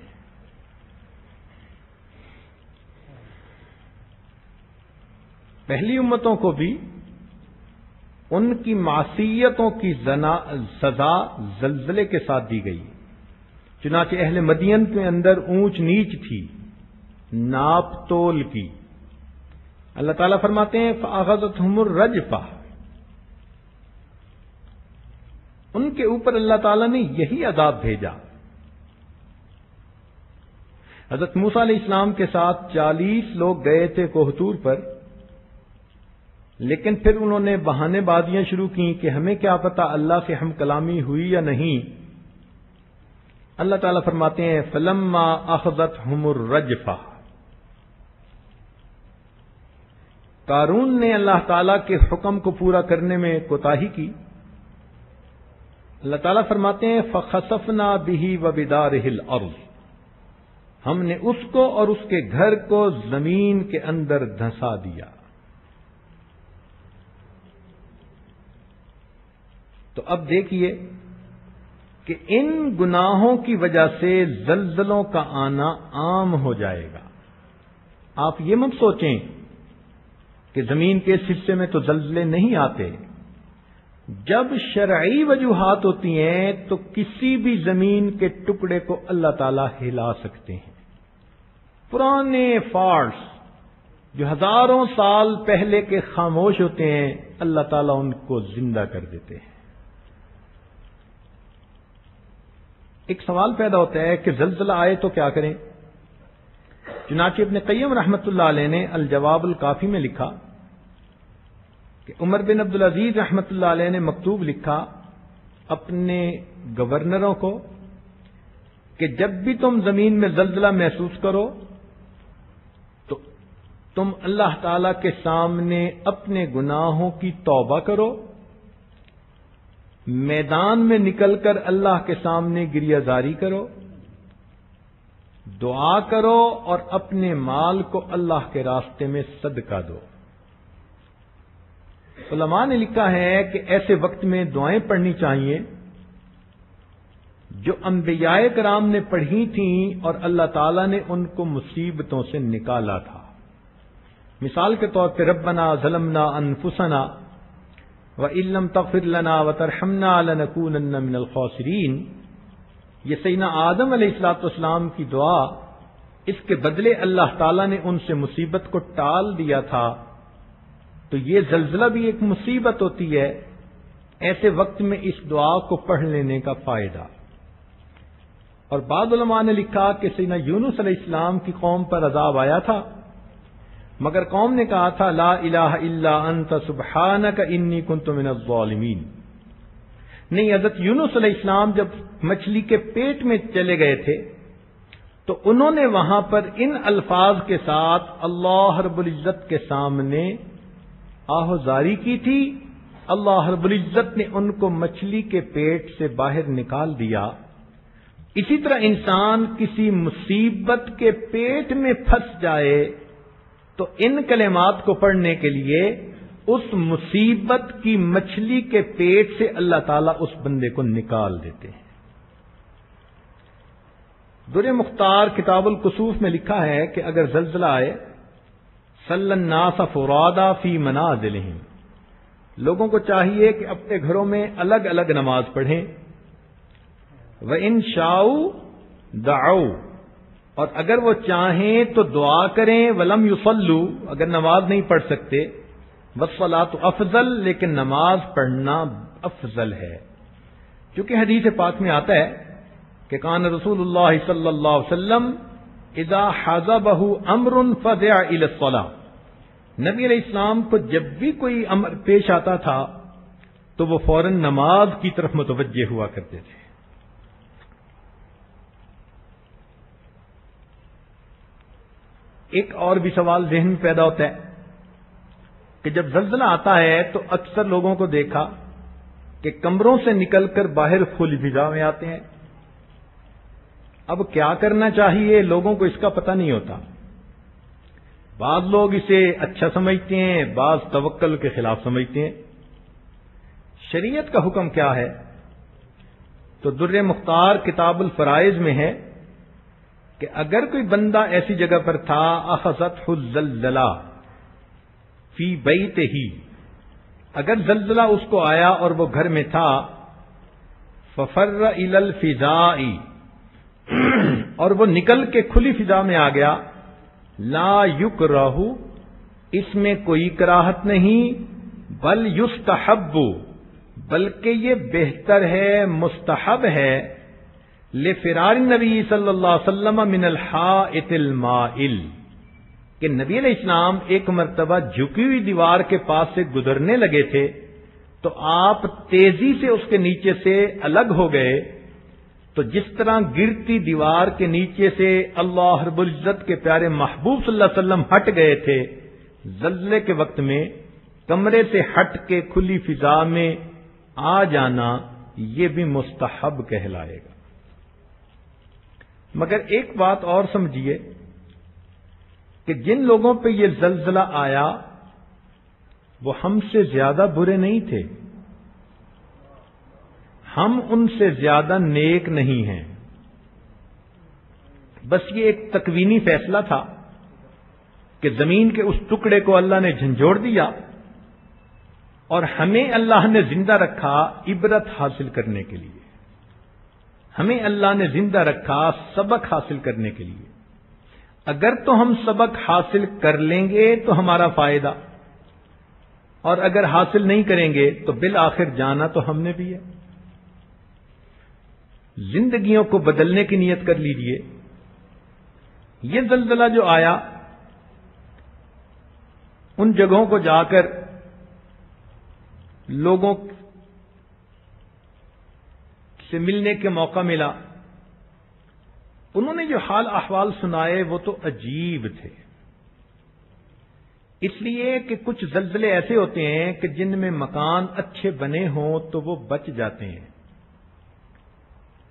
پہلی امتوں کو بھی ان کی معصیتوں کی سزا زلزلے کے ساتھ دی گئی، چنانچہ اہل مدین کے اندر اونچ نیچ تھی، ناپ تول کی۔ اللہ تعالیٰ فرماتے ہیں فَأَخَذَتْهُمُ الرَّجْفَةُ، ان کے اوپر اللہ تعالیٰ نے یہی عذاب بھیجا۔ حضرت موسیٰ علیہ السلام کے ساتھ 40 لوگ گئے تھے کوہ طور پر، لیکن پھر انہوں نے بہانے بازیاں شروع کی کہ ہمیں کیا پتا اللہ سے ہم کلامی ہوئی یا نہیں۔ اللہ تعالیٰ فرماتے ہیں فَلَمَّا أَخَذَتْهُمُ الرَّجْفَةُ، قارون نے اللہ تعالیٰ کے حکم کو پورا کرنے میں کوتاہی کی۔ اللہ تعالیٰ فرماتے ہیں فَخَسَفْنَا بِهِ وَبِدَارِهِ الْأَرْضِ، ہم نے اس کو اور اس کے گھر کو زمین کے اندر دھنسا دیا۔ تو اب دیکھیے کہ ان گناہوں کی وجہ سے زلزلوں کا آنا عام ہو جائے گا۔ آپ یہ مت سوچیں کہ زمین کے اس حصے میں تو زلزلے نہیں آتے۔ جب شرعی وجوہات ہوتی ہیں تو کسی بھی زمین کے ٹکڑے کو اللہ تعالیٰ ہلا سکتے ہیں۔ پرانے فالٹس جو ہزاروں سال پہلے کے خاموش ہوتے ہیں، اللہ تعالیٰ ان کو زندہ کر دیتے ہیں۔ ایک سوال پیدا ہوتا ہے کہ زلزلہ آئے تو کیا کریں؟ چنانچہ ابن قیم رحمۃ اللہ علیہ نے الجواب الکافی میں لکھا کہ عمر بن عبدالعزیز رحمۃ اللہ علیہ نے مکتوب لکھا اپنے گورنروں کو کہ جب بھی تم زمین میں زلزلہ محسوس کرو تو تم اللہ تعالی کے سامنے اپنے گناہوں کی توبہ کرو، میدان میں نکل کر اللہ کے سامنے گریہ زاری کرو، دعا کرو اور اپنے مال کو اللہ کے راستے میں صدقہ دو۔ علماء نے لکھا ہے کہ ایسے وقت میں دعائیں پڑھنی چاہیے جو انبیاء کرام نے پڑھی تھیں اور اللہ تعالیٰ نے ان کو مصیبتوں سے نکالا تھا۔ مثال کے طور پہ ربنا ظلمنا انفسنا وَإِن لَّمْ تَغْفِرْ لَنَا وَتَرْحَمْنَا لَنَكُونَنَّ مِنَ الْخَاسِرِينَ، یہ سیدنا آدم علیہ الصلوۃ والسلام کی دعا، اس کے بدلے اللہ تعالیٰ نے ان سے مصیبت کو ٹال دیا تھا۔ تو یہ زلزلہ بھی ایک مصیبت ہوتی ہے، ایسے وقت میں اس دعا کو پڑھ لینے کا فائدہ۔ اور بعض علماء نے لکھا کہ سیدنا یونس علیہ السلام کی قوم پر عذاب آیا تھا، مگر قوم نے کہا تھا لا الہ الا انت سبحانک انی کنت من الظالمین۔ نہیں، حضرت یونس علیہ السلام جب مچھلی کے پیٹ میں چلے گئے تھے تو انہوں نے وہاں پر ان الفاظ کے ساتھ اللہ رب العزت کے سامنے آہوزاری کی تھی۔ اللہ رب العزت نے ان کو مچھلی کے پیٹ سے باہر نکال دیا۔ اسی طرح انسان کسی مصیبت کے پیٹ میں پھنس جائے تو ان کلمات کو پڑھنے کے لیے اس مصیبت کی مچھلی کے پیٹ سے اللہ تعالیٰ اس بندے کو نکال دیتے ہیں۔ در مختار کتاب الکسوف میں لکھا ہے کہ اگر زلزلہ آئے صلی الناس فرادا فی منازلہم، لوگوں کو چاہیے کہ اپنے گھروں میں الگ الگ نماز پڑھیں، وَإِن شَاءُوا دَعَوْا، اور اگر وہ چاہیں تو دعا کریں، وَلَمْ يُصَلُّوا، اگر نماز نہیں پڑھ سکتے، وَالصَّلَاةُ أَفْضَل، لیکن نماز پڑھنا افضل ہے، کیونکہ حدیث پاک میں آتا ہے کہ کان رسول اللہ صلی اللہ علیہ وسلم اذا حزبہ امر فزع الى الصلاة، نبی علیہ السلام کو جب بھی کوئی امر پیش آتا تھا تو وہ فوراً نماز کی طرف متوجہ ہوا کرتے تھے۔ ایک اور بھی سوال ذہن میں پیدا ہوتا ہے کہ جب زلزلہ آتا ہے تو اکثر لوگوں کو دیکھا کہ کمروں سے نکل کر باہر کھلی فضا میں آتے ہیں۔ اب کیا کرنا چاہیے، لوگوں کو اس کا پتہ نہیں ہوتا۔ بعض لوگ اسے اچھا سمجھتے ہیں، بعض توکل کے خلاف سمجھتے ہیں۔ شریعت کا حکم کیا ہے؟ تو در مختار کتاب الفرائض میں ہے کہ اگر کوئی بندہ ایسی جگہ پر تھا اخذتہ الزلزلہ فی بیتہ، اگر زلزلہ اس کو آیا اور وہ گھر میں تھا، ففر الی الفضاء، اور وہ نکل کے کھلی فضا میں آ گیا. لا یکرہ، اس میں کوئی کراہت نہیں، بل یستحب، بلکہ یہ بہتر ہے، مستحب ہے، لفرار نبی صلی اللہ علیہ وسلم من الحائط المائل، کہ نبی علیہ السلام ایک مرتبہ جھکی ہوئی دیوار کے پاس سے گزرنے لگے تھے تو آپ تیزی سے اس کے نیچے سے الگ ہو گئے. تو جس طرح گرتی دیوار کے نیچے سے اللہ رب العزت کے پیارے محبوب صلی اللہ علیہ وسلم ہٹ گئے تھے زلزلے کے وقت میں، کمرے سے ہٹ کے کھلی فضا میں آ جانا یہ بھی مستحب کہلائے گا. مگر ایک بات اور سمجھیے کہ جن لوگوں پہ یہ زلزلہ آیا وہ ہم سے زیادہ برے نہیں تھے، ہم ان سے زیادہ نیک نہیں ہیں. بس یہ ایک تکوینی فیصلہ تھا کہ زمین کے اس ٹکڑے کو اللہ نے جھنجھوڑ دیا اور ہمیں اللہ نے زندہ رکھا عبرت حاصل کرنے کے لیے. ہمیں اللہ نے زندہ رکھا سبق حاصل کرنے کے لیے. اگر تو ہم سبق حاصل کر لیں گے تو ہمارا فائدہ، اور اگر حاصل نہیں کریں گے تو بالآخر جانا تو ہم نے بھی ہے. زندگیوں کو بدلنے کی نیت کر لیجئے. یہ زلزلہ جو آیا ان جگہوں کو جا کر لوگوں سے ملنے کے موقع ملا، انہوں نے جو حال احوال سنائے وہ تو عجیب تھے. اس لیے کہ کچھ زلزلے ایسے ہوتے ہیں کہ جن میں مکان اچھے بنے ہوں تو وہ بچ جاتے ہیں،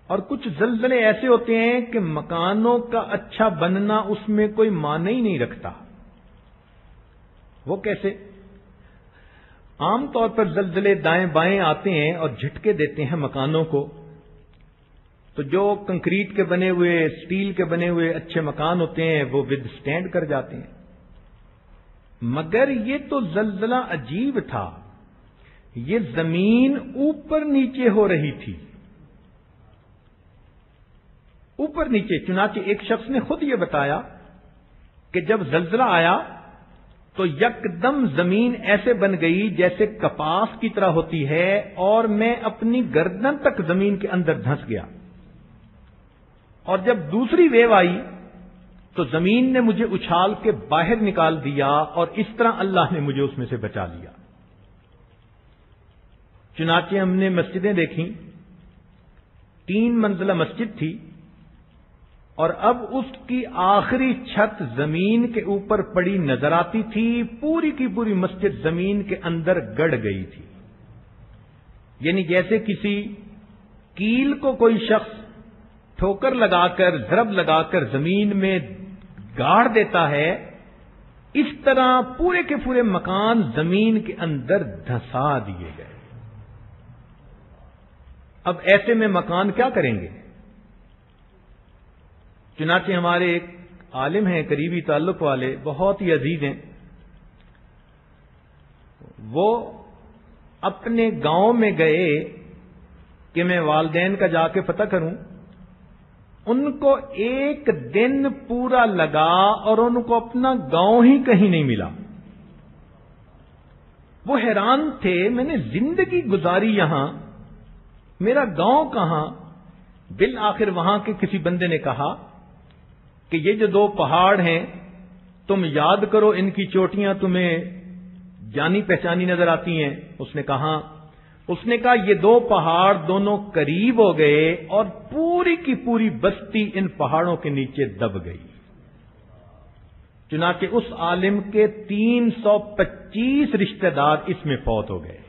اور کچھ زلزلے ایسے ہوتے ہیں کہ مکانوں کا اچھا بننا اس میں کوئی معنی ہی نہیں رکھتا. وہ کیسے؟ عام طور پر زلزلے دائیں بائیں آتے ہیں اور جھٹکے دیتے ہیں مکانوں کو، تو جو کنکریٹ کے بنے ہوئے، سٹیل کے بنے ہوئے اچھے مکان ہوتے ہیں وہ ود سٹینڈ کر جاتے ہیں. مگر یہ تو زلزلہ عجیب تھا. یہ زمین اوپر نیچے ہو رہی تھی، اوپر نیچے. چنانچہ ایک شخص نے خود یہ بتایا کہ جب زلزلہ آیا تو یکدم زمین ایسے بن گئی جیسے کپاس کی طرح ہوتی ہے، اور میں اپنی گردن تک زمین کے اندر دھنس گیا. اور جب دوسری ویو آئی تو زمین نے مجھے اچھال کے باہر نکال دیا، اور اس طرح اللہ نے مجھے اس میں سے بچا لیا. چنانچہ ہم نے مسجدیں دیکھیں، 3 منزلہ مسجد تھی، اور اب اس کی آخری چھت زمین کے اوپر پڑی نظر آتی تھی. پوری کی پوری مسجد زمین کے اندر گڑ گئی تھی. یعنی جیسے کسی کیل کو کوئی شخص ٹھوکر لگا کر، ضرب لگا کر زمین میں گاڑ دیتا ہے، اس طرح پورے کے پورے مکان زمین کے اندر دھسا دیے گئے. اب ایسے میں مکان کیا کریں گے؟ چنانچہ ہمارے ایک عالم ہیں قریبی تعلق والے، بہت ہی عزیز ہیں، وہ اپنے گاؤں میں گئے کہ میں والدین کا جا کے پتہ کروں. ان کو 1 دن پورا لگا اور ان کو اپنا گاؤں ہی کہیں نہیں ملا. وہ حیران تھے، میں نے زندگی گزاری یہاں، میرا گاؤں کہاں؟ بالآخر وہاں کے کسی بندے نے کہا کہ یہ جو 2 پہاڑ ہیں تم یاد کرو، ان کی چوٹیاں تمہیں جانی پہچانی نظر آتی ہیں. اس نے کہا یہ 2 پہاڑ دونوں قریب ہو گئے اور پوری کی پوری بستی ان پہاڑوں کے نیچے دب گئی. چنانچہ اس عالم کے 325 رشتہ دار اس میں فوت ہو گئے.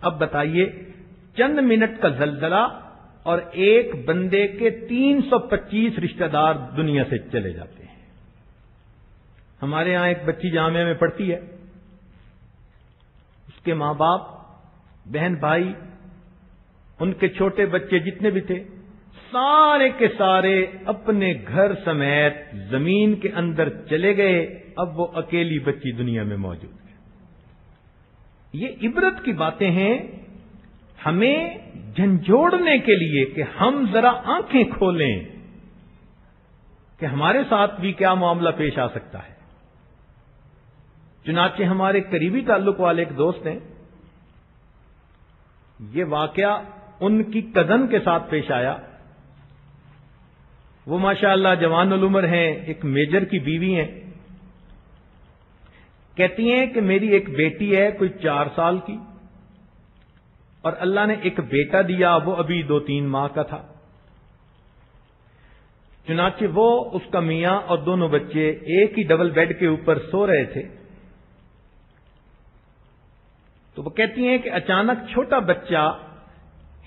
اب بتائیے، چند منٹ کا زلزلہ اور ایک بندے کے 325 رشتہ دار دنیا سے چلے جاتے ہیں. ہمارے ہاں ایک بچی جامعہ میں پڑھتی ہے، اس کے ماں باپ، بہن بھائی، ان کے چھوٹے بچے جتنے بھی تھے، سارے کے سارے اپنے گھر سمیت زمین کے اندر چلے گئے. اب وہ اکیلی بچی دنیا میں موجود ہے. یہ عبرت کی باتیں ہیں ہمیں جھنجھوڑنے کے لیے کہ ہم ذرا آنکھیں کھولیں کہ ہمارے ساتھ بھی کیا معاملہ پیش آ سکتا ہے۔ چنانچہ ہمارے قریبی تعلق والے ایک دوست ہیں، یہ واقعہ ان کی کزن کے ساتھ پیش آیا۔ وہ ماشاءاللہ جوان العمر ہیں، ایک میجر کی بیوی ہیں۔ کہتی ہیں کہ میری ایک بیٹی ہے کوئی 4 سال کی، اور اللہ نے ایک بیٹا دیا، وہ ابھی 2-3 ماہ کا تھا۔ چنانچہ وہ، اس کا میاں اور دونوں بچے ایک ہی ڈبل بیڈ کے اوپر سو رہے تھے۔ تو وہ کہتی ہیں کہ اچانک چھوٹا بچہ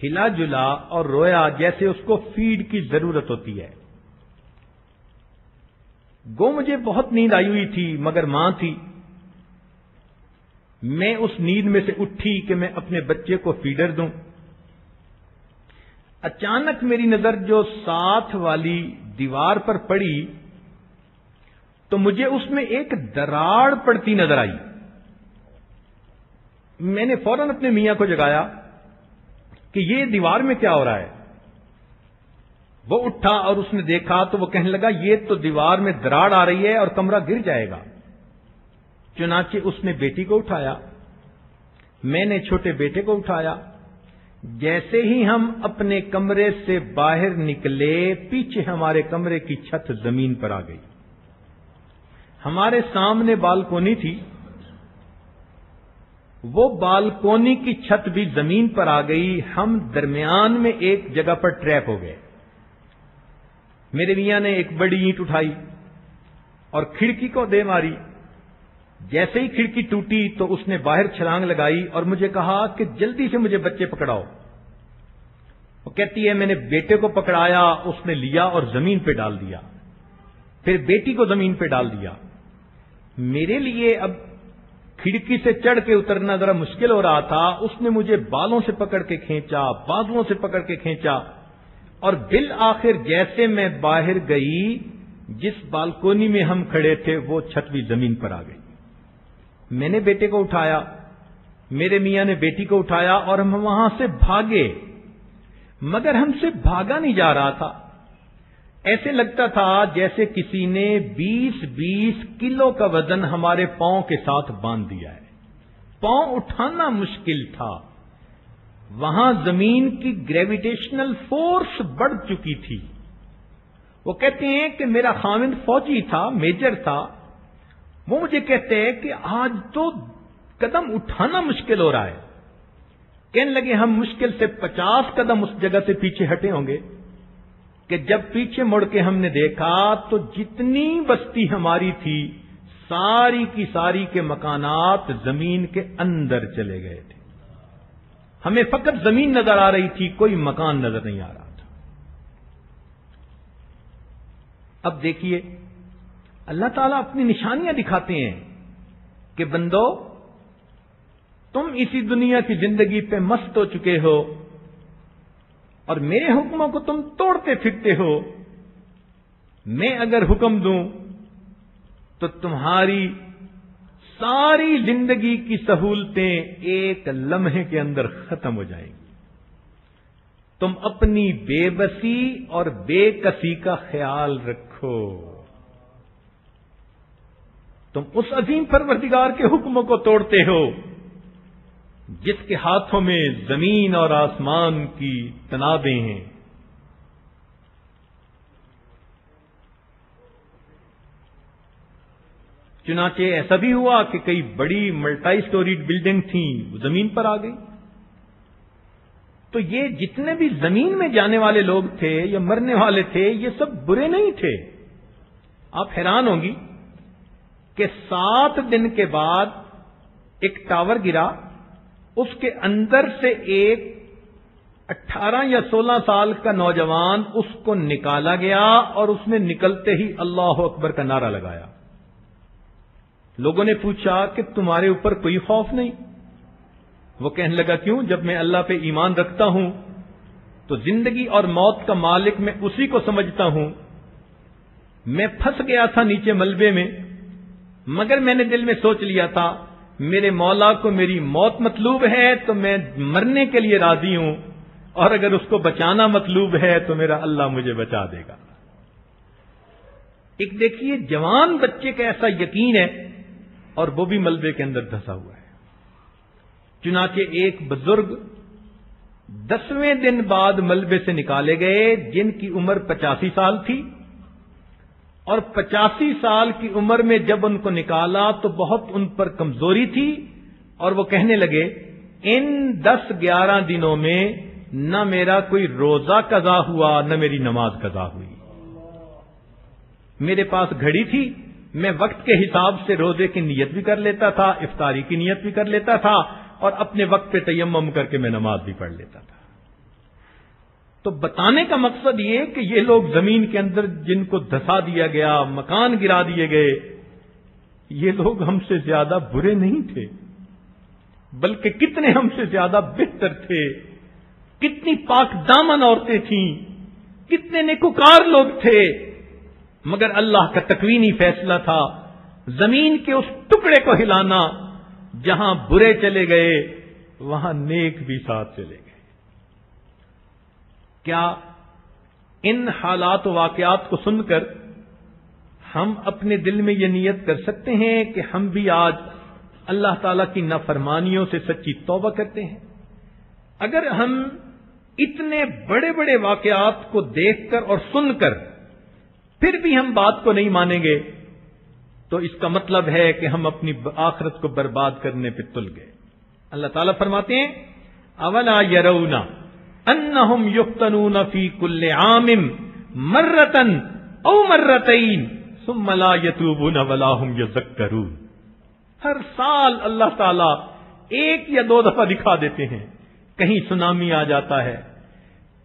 ہلا جلا اور رویا، جیسے اس کو فیڈ کی ضرورت ہوتی ہے۔ گو مجھے بہت نیند آئی ہوئی تھی، مگر ماں تھی۔ میں اس نیند میں سے اٹھی کہ میں اپنے بچے کو فیڈر دوں۔ اچانک میری نظر جو ساتھ والی دیوار پر پڑی تو مجھے اس میں ایک دراڑ پڑتی نظر آئی۔ میں نے فوراً اپنے میاں کو جگایا کہ یہ دیوار میں کیا ہو رہا ہے۔ وہ اٹھا اور اس نے دیکھا تو وہ کہنے لگا یہ تو دیوار میں دراڑ آ رہی ہے اور کمرہ گر جائے گا۔ چنانچہ اس نے بیٹی کو اٹھایا، میں نے چھوٹے بیٹے کو اٹھایا۔ جیسے ہی ہم اپنے کمرے سے باہر نکلے، پیچھے ہمارے کمرے کی چھت زمین پر آ گئی۔ ہمارے سامنے بالکونی تھی، وہ بالکونی کی چھت بھی زمین پر آ گئی۔ ہم درمیان میں ایک جگہ پر ٹریپ ہو گئے۔ میرے میاں نے ایک بڑی اینٹ اٹھائی اور کھڑکی کو دے ماری۔ جیسے ہی کھڑکی ٹوٹی تو اس نے باہر چھلانگ لگائی اور مجھے کہا کہ جلدی سے مجھے بچے پکڑاؤ۔ وہ کہتی ہے میں نے بیٹے کو پکڑایا، اس نے لیا اور زمین پہ ڈال دیا، پھر بیٹی کو زمین پہ ڈال دیا۔ میرے لیے اب کھڑکی سے چڑھ کے اترنا ذرا مشکل ہو رہا تھا۔ اس نے مجھے بالوں سے پکڑ کے کھینچا، بازوؤں سے پکڑ کے کھینچا، اور بالآخر جیسے میں باہر گئی، جس بالکونی میں ہم کھڑے تھے وہ چھت بھی زمین پر آ گئی۔ میں نے بیٹے کو اٹھایا، میرے میاں نے بیٹی کو اٹھایا اور ہم وہاں سے بھاگے، مگر ہم سے بھاگا نہیں جا رہا تھا۔ ایسے لگتا تھا جیسے کسی نے 20-20 کلو کا وزن ہمارے پاؤں کے ساتھ باندھ دیا ہے۔ پاؤں اٹھانا مشکل تھا۔ وہاں زمین کی گریویٹیشنل فورس بڑھ چکی تھی۔ وہ کہتے ہیں کہ میرا خاوند فوجی تھا، میجر تھا۔ وہ مجھے کہتے ہیں کہ آج تو قدم اٹھانا مشکل ہو رہا ہے۔ کہنے لگے ہم مشکل سے 50 قدم اس جگہ سے پیچھے ہٹے ہوں گے کہ جب پیچھے مڑ کے ہم نے دیکھا تو جتنی بستی ہماری تھی ساری کی ساری کے مکانات زمین کے اندر چلے گئے تھے۔ ہمیں فقط زمین نظر آ رہی تھی، کوئی مکان نظر نہیں آ رہا تھا۔ اب دیکھیے اللہ تعالیٰ اپنی نشانیاں دکھاتے ہیں کہ بندو تم اسی دنیا کی زندگی پہ مست ہو چکے ہو اور میرے حکموں کو تم توڑتے پھرتے ہو۔ میں اگر حکم دوں تو تمہاری ساری زندگی کی سہولتیں ایک لمحے کے اندر ختم ہو جائیں گی۔ تم اپنی بے بسی اور بے کسی کا خیال رکھو۔ تم اس عظیم پروردگار کے حکموں کو توڑتے ہو جس کے ہاتھوں میں زمین اور آسمان کی تنابیں ہیں۔ چنانچہ ایسا بھی ہوا کہ کئی بڑی ملٹی سٹوریڈ بلڈنگ تھیں، وہ زمین پر آ گئی۔ تو یہ جتنے بھی زمین میں جانے والے لوگ تھے یا مرنے والے تھے، یہ سب برے نہیں تھے۔ آپ حیران ہوں گی کہ 7 دن کے بعد ایک ٹاور گرا، اس کے اندر سے ایک 18 یا 16 سال کا نوجوان اس کو نکالا گیا اور اس نے نکلتے ہی اللہ اکبر کا نعرہ لگایا۔ لوگوں نے پوچھا کہ تمہارے اوپر کوئی خوف نہیں؟ وہ کہنے لگا کیوں؟ جب میں اللہ پہ ایمان رکھتا ہوں تو زندگی اور موت کا مالک میں اسی کو سمجھتا ہوں۔ میں پھنس گیا تھا نیچے ملبے میں، مگر میں نے دل میں سوچ لیا تھا میرے مولا کو میری موت مطلوب ہے تو میں مرنے کے لیے راضی ہوں، اور اگر اس کو بچانا مطلوب ہے تو میرا اللہ مجھے بچا دے گا۔ ایک دیکھیے جوان بچے کا ایسا یقین ہے اور وہ بھی ملبے کے اندر دھسا ہوا ہے. چنانچہ ایک بزرگ 10ویں دن بعد ملبے سے نکالے گئے جن کی عمر 85 سال تھی، اور 85 سال کی عمر میں جب ان کو نکالا تو بہت ان پر کمزوری تھی، اور وہ کہنے لگے ان 10-11 دنوں میں نہ میرا کوئی روزہ قضا ہوا نہ میری نماز قضا ہوئی. میرے پاس گھڑی تھی، میں وقت کے حساب سے روزے کی نیت بھی کر لیتا تھا، افطاری کی نیت بھی کر لیتا تھا، اور اپنے وقت پہ تیمم کر کے میں نماز بھی پڑھ لیتا تھا. تو بتانے کا مقصد یہ کہ یہ لوگ زمین کے اندر جن کو دھسا دیا گیا، مکان گرا دیے گئے، یہ لوگ ہم سے زیادہ برے نہیں تھے، بلکہ کتنے ہم سے زیادہ بہتر تھے. کتنی پاک دامن عورتیں تھیں، کتنے نیکوکار لوگ تھے، مگر اللہ کا تکوینی فیصلہ تھا زمین کے اس ٹکڑے کو ہلانا جہاں برے چلے گئے وہاں نیک بھی ساتھ چلے گئے. کیا ان حالات و واقعات کو سن کر ہم اپنے دل میں یہ نیت کر سکتے ہیں کہ ہم بھی آج اللہ تعالی کی نافرمانیوں سے سچی توبہ کرتے ہیں؟ اگر ہم اتنے بڑے بڑے واقعات کو دیکھ کر اور سن کر پھر بھی ہم بات کو نہیں مانیں گے تو اس کا مطلب ہے کہ ہم اپنی آخرت کو برباد کرنے پہ تل گئے. اللہ تعالیٰ فرماتے ہیں اولا یرون انہم یفتنون فی کل عام مرتن او مرتین ثم لا یتوبون ولا هم یذکرون. ہر سال اللہ تعالیٰ 1 یا 2 دفعہ دکھا دیتے ہیں، کہیں سونامی آ جاتا ہے،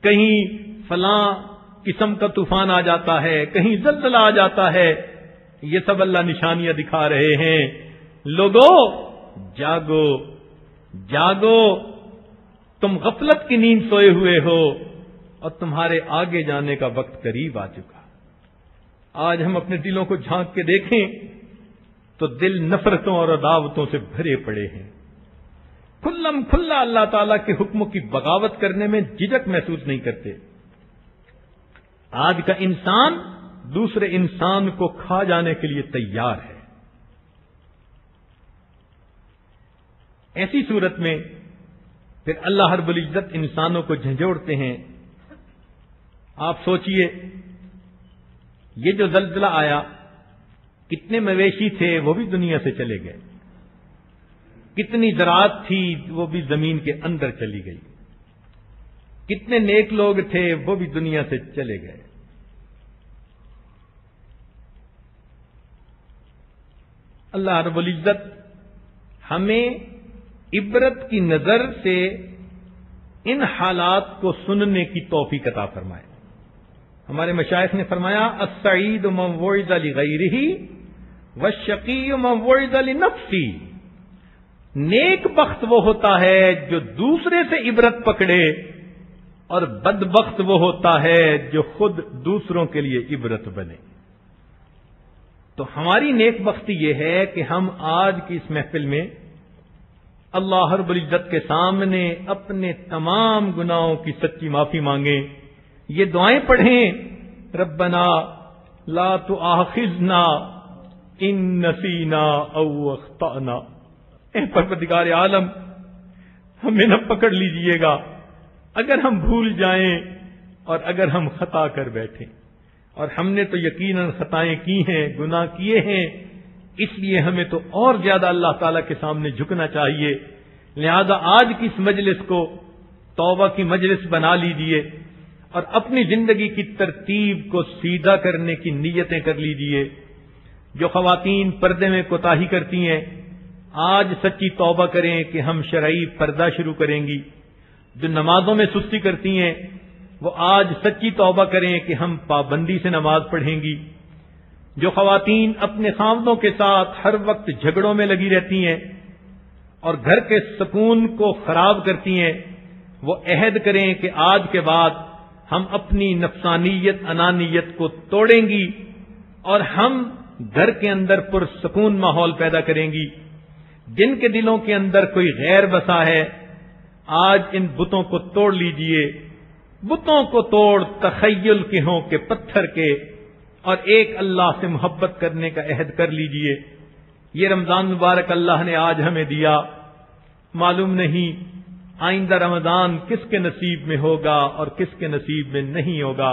کہیں فلاں قسم کا طوفان آ جاتا ہے، کہیں زلزلہ آ جاتا ہے. یہ سب اللہ نشانیاں دکھا رہے ہیں. لوگو جاگو جاگو، تم غفلت کی نیند سوئے ہوئے ہو اور تمہارے آگے جانے کا وقت قریب آ چکا. آج ہم اپنے دلوں کو جھانک کے دیکھیں تو دل نفرتوں اور عداوتوں سے بھرے پڑے ہیں. کھلم کھلا اللہ تعالیٰ کے حکموں کی بغاوت کرنے میں جھجک محسوس نہیں کرتے. آج کا انسان دوسرے انسان کو کھا جانے کے لیے تیار ہے. ایسی صورت میں پھر اللہ رب العزت انسانوں کو جھنجھوڑتے ہیں. آپ سوچئے یہ جو زلزلہ آیا، کتنے مویشی تھے وہ بھی دنیا سے چلے گئے، کتنی زراعت تھی وہ بھی زمین کے اندر چلی گئی، کتنے نیک لوگ تھے وہ بھی دنیا سے چلے گئے. اللہ رب العزت ہمیں عبرت کی نظر سے ان حالات کو سننے کی توفیق عطا فرمائے. ہمارے مشائخ نے فرمایا السعید من وعظ لغیرہ والشقی من وعظ لنفسہ. نیک بخت وہ ہوتا ہے جو دوسرے سے عبرت پکڑے، اور بدبخت وہ ہوتا ہے جو خود دوسروں کے لیے عبرت بنے. تو ہماری نیک بختی یہ ہے کہ ہم آج کی اس محفل میں اللہ رب العزت کے سامنے اپنے تمام گناہوں کی سچی معافی مانگیں، یہ دعائیں پڑھیں. ربنا لا تؤاخذنا ان نسینا او اخطأنا. اے پروردگار عالم، ہمیں نہ پکڑ لیجئے گا اگر ہم بھول جائیں اور اگر ہم خطا کر بیٹھیں. اور ہم نے تو یقیناً خطائیں کی ہیں، گناہ کیے ہیں، اس لیے ہمیں تو اور زیادہ اللہ تعالیٰ کے سامنے جھکنا چاہیے. لہذا آج کی اس مجلس کو توبہ کی مجلس بنا لیجئے اور اپنی زندگی کی ترتیب کو سیدھا کرنے کی نیتیں کر لیجئے. جو خواتین پردے میں کوتاہی کرتی ہیں آج سچی توبہ کریں کہ ہم شرعی پردہ شروع کریں گی. جو نمازوں میں سستی کرتی ہیں وہ آج سچی توبہ کریں کہ ہم پابندی سے نماز پڑھیں گی. جو خواتین اپنے خاوندوں کے ساتھ ہر وقت جھگڑوں میں لگی رہتی ہیں اور گھر کے سکون کو خراب کرتی ہیں وہ عہد کریں کہ آج کے بعد ہم اپنی نفسانیت انانیت کو توڑیں گی اور ہم گھر کے اندر پرسکون ماحول پیدا کریں گی. جن کے دلوں کے اندر کوئی غیر بسا ہے آج ان بتوں کو توڑ لیجئے. بتوں کو توڑ تخیل کے ہوں کہ پتھر کے اور ایک اللہ سے محبت کرنے کا عہد کر لیجئے۔ یہ رمضان مبارک اللہ نے آج ہمیں دیا، معلوم نہیں آئندہ رمضان کس کے نصیب میں ہوگا اور کس کے نصیب میں نہیں ہوگا،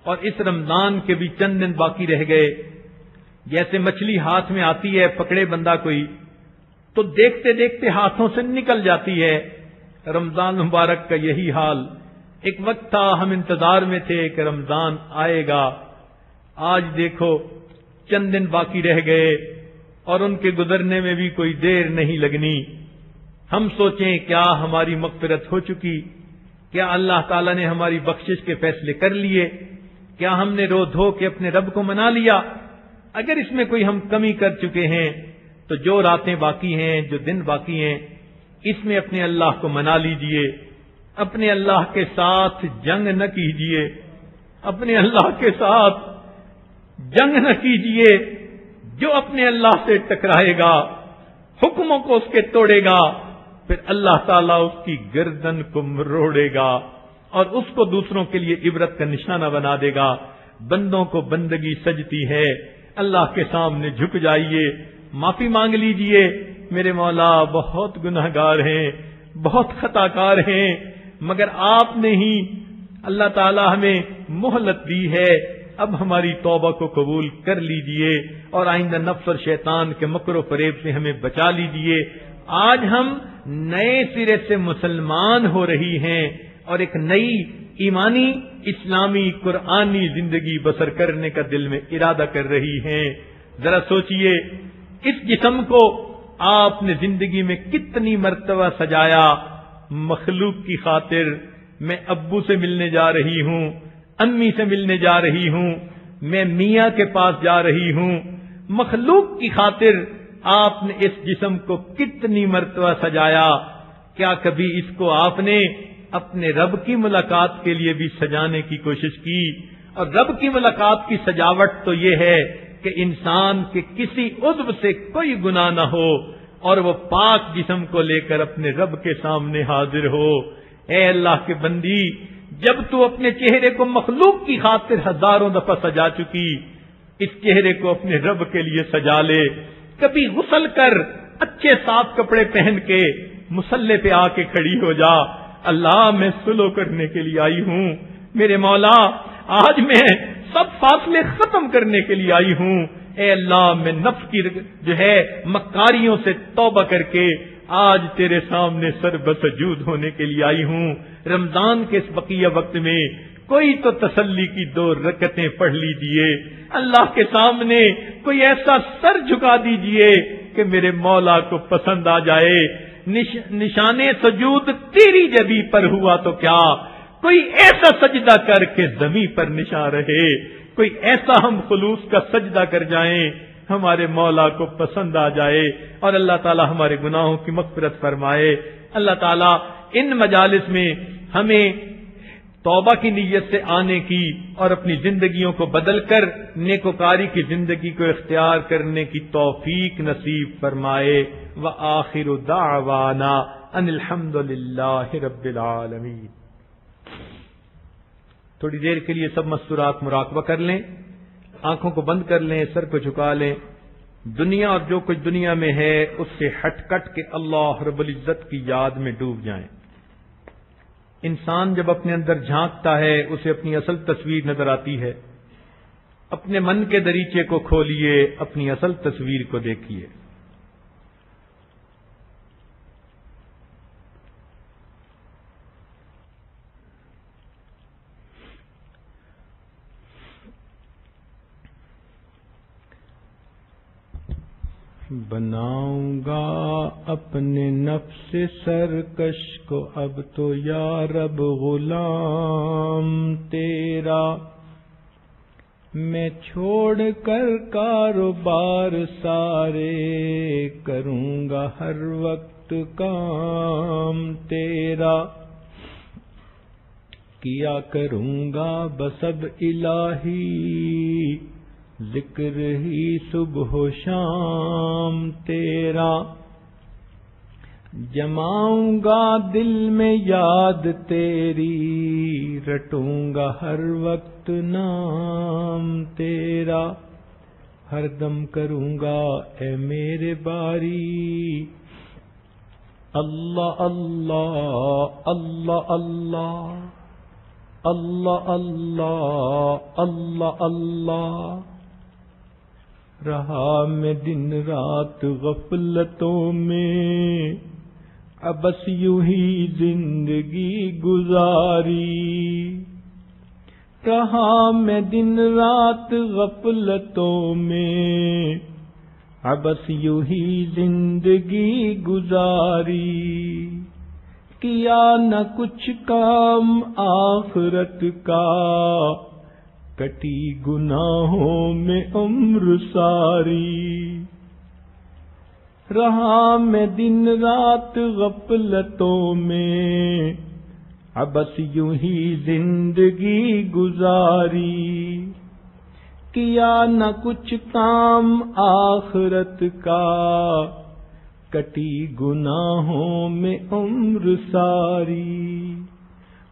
اور اس رمضان کے بھی چند دن باقی رہ گئے۔ جیسے مچھلی ہاتھ میں آتی ہے، پکڑے بندہ کوئی تو دیکھتے دیکھتے ہاتھوں سے نکل جاتی ہے، رمضان مبارک کا یہی حال۔ ایک وقت تھا ہم انتظار میں تھے کہ رمضان آئے گا، آج دیکھو چند دن باقی رہ گئے اور ان کے گزرنے میں بھی کوئی دیر نہیں لگنی۔ ہم سوچیں کیا ہماری مغفرت ہو چکی؟ کیا اللہ تعالیٰ نے ہماری بخشش کے فیصلے کر لیے؟ کیا ہم نے رو دھو کے اپنے رب کو منا لیا؟ اگر اس میں کوئی ہم کمی کر چکے ہیں تو جو راتیں باقی ہیں، جو دن باقی ہیں، اس میں اپنے اللہ کو منا لیجئے، اپنے اللہ کے ساتھ جنگ نہ کیجئے، اپنے اللہ کے ساتھ جنگ نہ کیجئے۔ جو اپنے اللہ سے ٹکرائے گا، حکموں کو اس کے توڑے گا، پھر اللہ تعالیٰ اس کی گردن کو مروڑے گا اور اس کو دوسروں کے لیے عبرت کا نشانہ بنا دے گا۔ بندوں کو بندگی سجتی ہے، اللہ کے سامنے جھک جائیے، معافی مانگ لیجئے۔ میرے مولا بہت گناہگار ہیں، بہت خطا کار ہیں، مگر آپ نے ہی اللہ تعالیٰ ہمیں مہلت دی ہے، اب ہماری توبہ کو قبول کر لیجئے اور آئندہ نفس اور شیطان کے مکر و فریب سے ہمیں بچا لیجئے۔ آج ہم نئے سرے سے مسلمان ہو رہی ہیں اور ایک نئی ایمانی اسلامی قرآنی زندگی بسر کرنے کا دل میں ارادہ کر رہی ہیں۔ ذرا سوچئے، اس جسم کو آپ نے زندگی میں کتنی مرتبہ سجایا، مخلوق کی خاطر۔ میں ابو سے ملنے جا رہی ہوں، امی سے ملنے جا رہی ہوں، میں میاں کے پاس جا رہی ہوں، مخلوق کی خاطر آپ نے اس جسم کو کتنی مرتبہ سجایا۔ کیا کبھی اس کو آپ نے اپنے رب کی ملاقات کے لیے بھی سجانے کی کوشش کی؟ اور رب کی ملاقات کی سجاوٹ تو یہ ہے کہ انسان کے کسی عضو سے کوئی گناہ نہ ہو اور وہ پاک جسم کو لے کر اپنے رب کے سامنے حاضر ہو۔ اے اللہ کے بندی، جب تو اپنے چہرے کو مخلوق کی خاطر ہزاروں دفعہ سجا چکی، اس چہرے کو اپنے رب کے لیے سجا لے۔ کبھی غسل کر اچھے صاف کپڑے پہن کے مصلی پہ آ کے کھڑی ہو جا، اللہ میں صلح کرنے کے لیے آئی ہوں، میرے مولا آج میں سب فاصلے ختم کرنے کے لیے آئی ہوں۔ اے اللہ، میں نفس کی جو ہے مکاریوں سے توبہ کر کے آج تیرے سامنے سر بسجود ہونے کے لیے آئی ہوں۔ رمضان کے اس بقیہ وقت میں کوئی تو تسلی کی 2 رکعتیں پڑھ لیجئے، اللہ کے سامنے کوئی ایسا سر جھکا دیجئے کہ میرے مولا کو پسند آ جائے۔ نشان سجود تیری جبی پر ہوا تو کیا، کوئی ایسا سجدہ کر کے زمین پر نشان رہے، کوئی ایسا ہم خلوص کا سجدہ کر جائیں ہمارے مولا کو پسند آ جائے اور اللہ تعالی ہمارے گناہوں کی مغفرت فرمائے۔ اللہ تعالی ان مجالس میں ہمیں توبہ کی نیت سے آنے کی اور اپنی زندگیوں کو بدل کر نیکوکاری کی زندگی کو اختیار کرنے کی توفیق نصیب فرمائے۔ وآخر دعوانا ان الحمد للہ رب العالمین۔ تھوڑی دیر کے لیے سب مستورات مراقبہ کر لیں، آنکھوں کو بند کر لیں، سر کو جھکا لیں، دنیا اور جو کچھ دنیا میں ہے اس سے ہٹ کٹ کے اللہ رب العزت کی یاد میں ڈوب جائیں۔ انسان جب اپنے اندر جھانکتا ہے اسے اپنی اصل تصویر نظر آتی ہے۔ اپنے من کے دریچے کو کھولیے، اپنی اصل تصویر کو دیکھیے۔ بناؤں گا اپنے نفس سرکش کو اب تو یا رب غلام تیرا، میں چھوڑ کر کاروبار سارے کروں گا ہر وقت کام تیرا، کیا کروں گا بس اب الہی ذکر ہی صبح و شام تیرا، جماؤں گا دل میں یاد تیری رٹوں گا ہر وقت نام تیرا۔ تیرا ہر دم کروں گا اے میرے باری اللہ اللہ اللہ اللہ اللہ اللہ اللہ اللہ رہا میں دن رات غفلتوں میں اب بس یوں ہی زندگی گزاری رہا میں دن رات غفلتوں میں اب بس یوں ہی زندگی گزاری کیا نہ کچھ کام آخرت کا کٹی گناہوں میں عمر ساری رہا میں دن رات غفلتوں میں اب بس یوں ہی زندگی گزاری کیا نہ کچھ کام آخرت کا کٹی گناہوں میں عمر ساری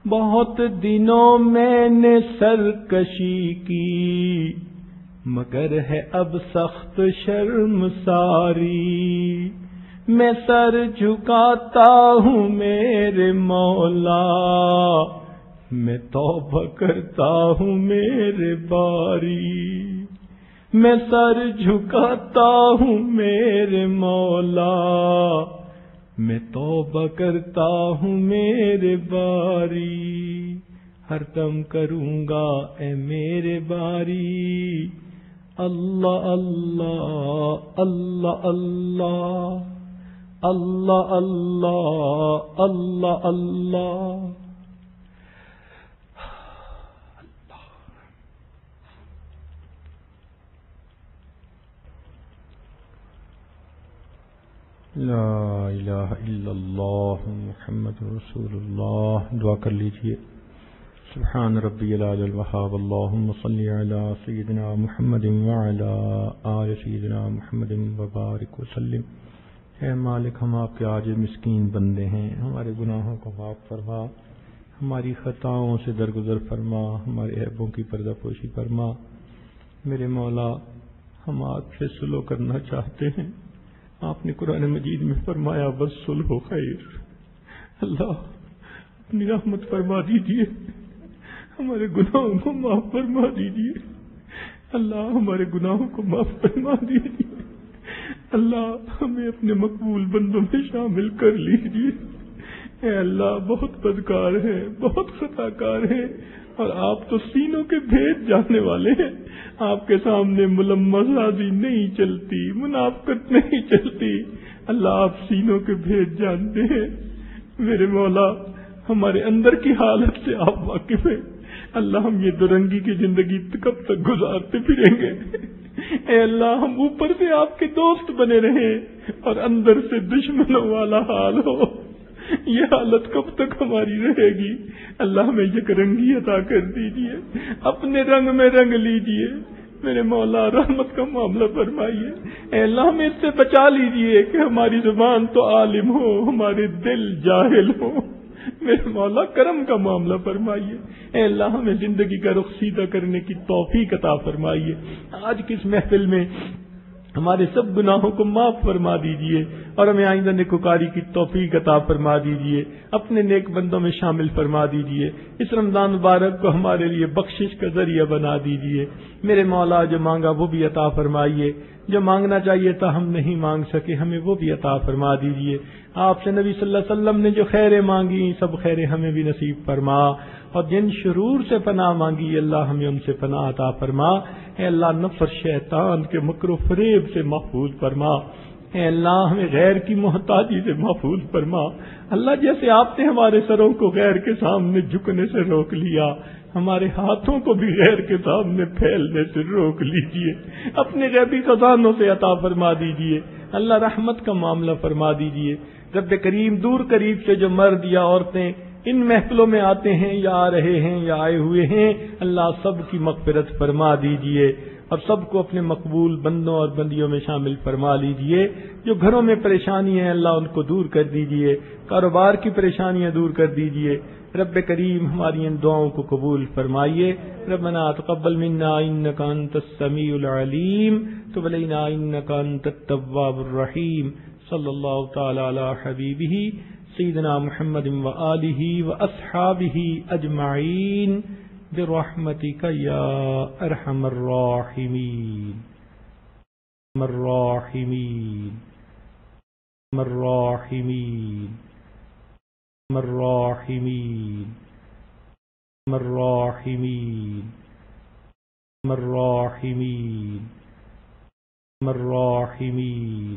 بہت دنوں میں نے سرکشی کی مگر ہے اب سخت شرم ساری میں سر جھکاتا ہوں میرے مولا میں توبہ کرتا ہوں میرے باری میں سر جھکاتا ہوں میرے مولا میں توبہ کرتا ہوں میرے باری ہر دم کروں گا اے میرے باری اللہ اللہ اللہ اللہ اللہ اللہ اللہ اللہ لا الہ الا اللہ محمد رسول اللہ دعا کر لیجئے سبحان ربی العلی الوہاب اللہم صلی علی سیدنا محمد وعلی آل سیدنا محمد وبارک وسلم اے مالک ہم آپ کے عاجز مسکین بندے ہیں ہمارے گناہوں کو معاف فرما ہماری خطاؤں سے درگزر فرما ہمارے عیبوں کی پردہ پوشی فرما میرے مولا ہم آپ سے صلح کرنا چاہتے ہیں آپ نے قرآن مجید میں فرمایا والصلح خیر اللہ اپنی رحمت فرما دیجیے ہمارے گناہوں کو معاف فرما دیجیے اللہ ہمارے گناہوں کو معاف فرما دیجیے اللہ ہمیں اپنے مقبول بندوں میں شامل کر لیجیے اے اللہ بہت بدکار ہیں بہت خطا کار ہیں اور آپ تو سینوں کے بھید جاننے والے ہیں آپ کے سامنے ملمح سازی نہیں چلتی منافقت نہیں چلتی اللہ آپ سینوں کے بھید جانتے ہیں میرے مولا ہمارے اندر کی حالت سے آپ واقف ہیں اللہ ہم یہ درنگی کی زندگی کب تک گزارتے پھریں گے اے اللہ ہم اوپر سے آپ کے دوست بنے رہیں اور اندر سے دشمنوں والا حال ہو یہ حالت کب تک ہماری رہے گی اللہ ہمیں یک رنگی عطا کر دیجیے اپنے رنگ میں رنگ لیجیے میرے مولا رحمت کا معاملہ فرمائیے اے اللہ ہمیں اس سے بچا لیجیے کہ ہماری زبان تو عالم ہو ہمارے دل جاہل ہو میرے مولا کرم کا معاملہ فرمائیے اے اللہ ہمیں زندگی کا رخ سیدھا کرنے کی توفیق عطا فرمائیے آج کی اس محفل میں ہمارے سب گناہوں کو معاف فرما دیجیے اور ہمیں آئندہ نیکوکاری کی توفیق عطا فرما دیجیے اپنے نیک بندوں میں شامل فرما دیجیے اس رمضان مبارک کو ہمارے لیے بخشش کا ذریعہ بنا دیجیے میرے مولا جو مانگا وہ بھی عطا فرمائیے جو مانگنا چاہیے تھا ہم نہیں مانگ سکے ہمیں وہ بھی عطا فرما دیجیے آپ سے نبی صلی اللہ علیہ وسلم نے جو خیریں مانگی سب خیریں ہمیں بھی نصیب فرما اور جن شرور سے پناہ مانگی اللہ ہمیں ان سے پناہ عطا فرما اے اللہ نفس اور شیطان کے مکر و فریب سے محفوظ فرما اے اللہ ہمیں غیر کی محتاجی سے محفوظ فرما اللہ جیسے آپ نے ہمارے سروں کو غیر کے سامنے جھکنے سے روک لیا ہمارے ہاتھوں کو بھی غیر کے سامنے پھیلنے سے روک لیجئے اپنے غیبی خزانوں سے عطا فرما دیجئے اللہ رحمت کا معاملہ فرما دیجئے رب کریم دور قریب سے جو مرد یا عورتیں ان محفلوں میں آتے ہیں یا آ رہے ہیں یا آئے ہوئے ہیں اللہ سب کی مغفرت فرما دیجئے اور سب کو اپنے مقبول بندوں اور بندیوں میں شامل فرما لیجئے جو گھروں میں پریشانی ہے اللہ ان کو دور کر دیجئے کاروبار کی پریشانیاں دور کر دیجئے رب کریم ہماری ان دعاؤں کو قبول فرمائیے. ربنا تقبل منا انك انت السميع العليم تب علينا انك انت التواب الرحيم. صلی اللہ تعالی علی حبیبہ سیدنا محمد وآلہ واصحابہ اجمعین برحمتک یا ارحم الراحمین. الراحمین الراحمین الراحمین الراحمین الراحمین الراحمین الراحمین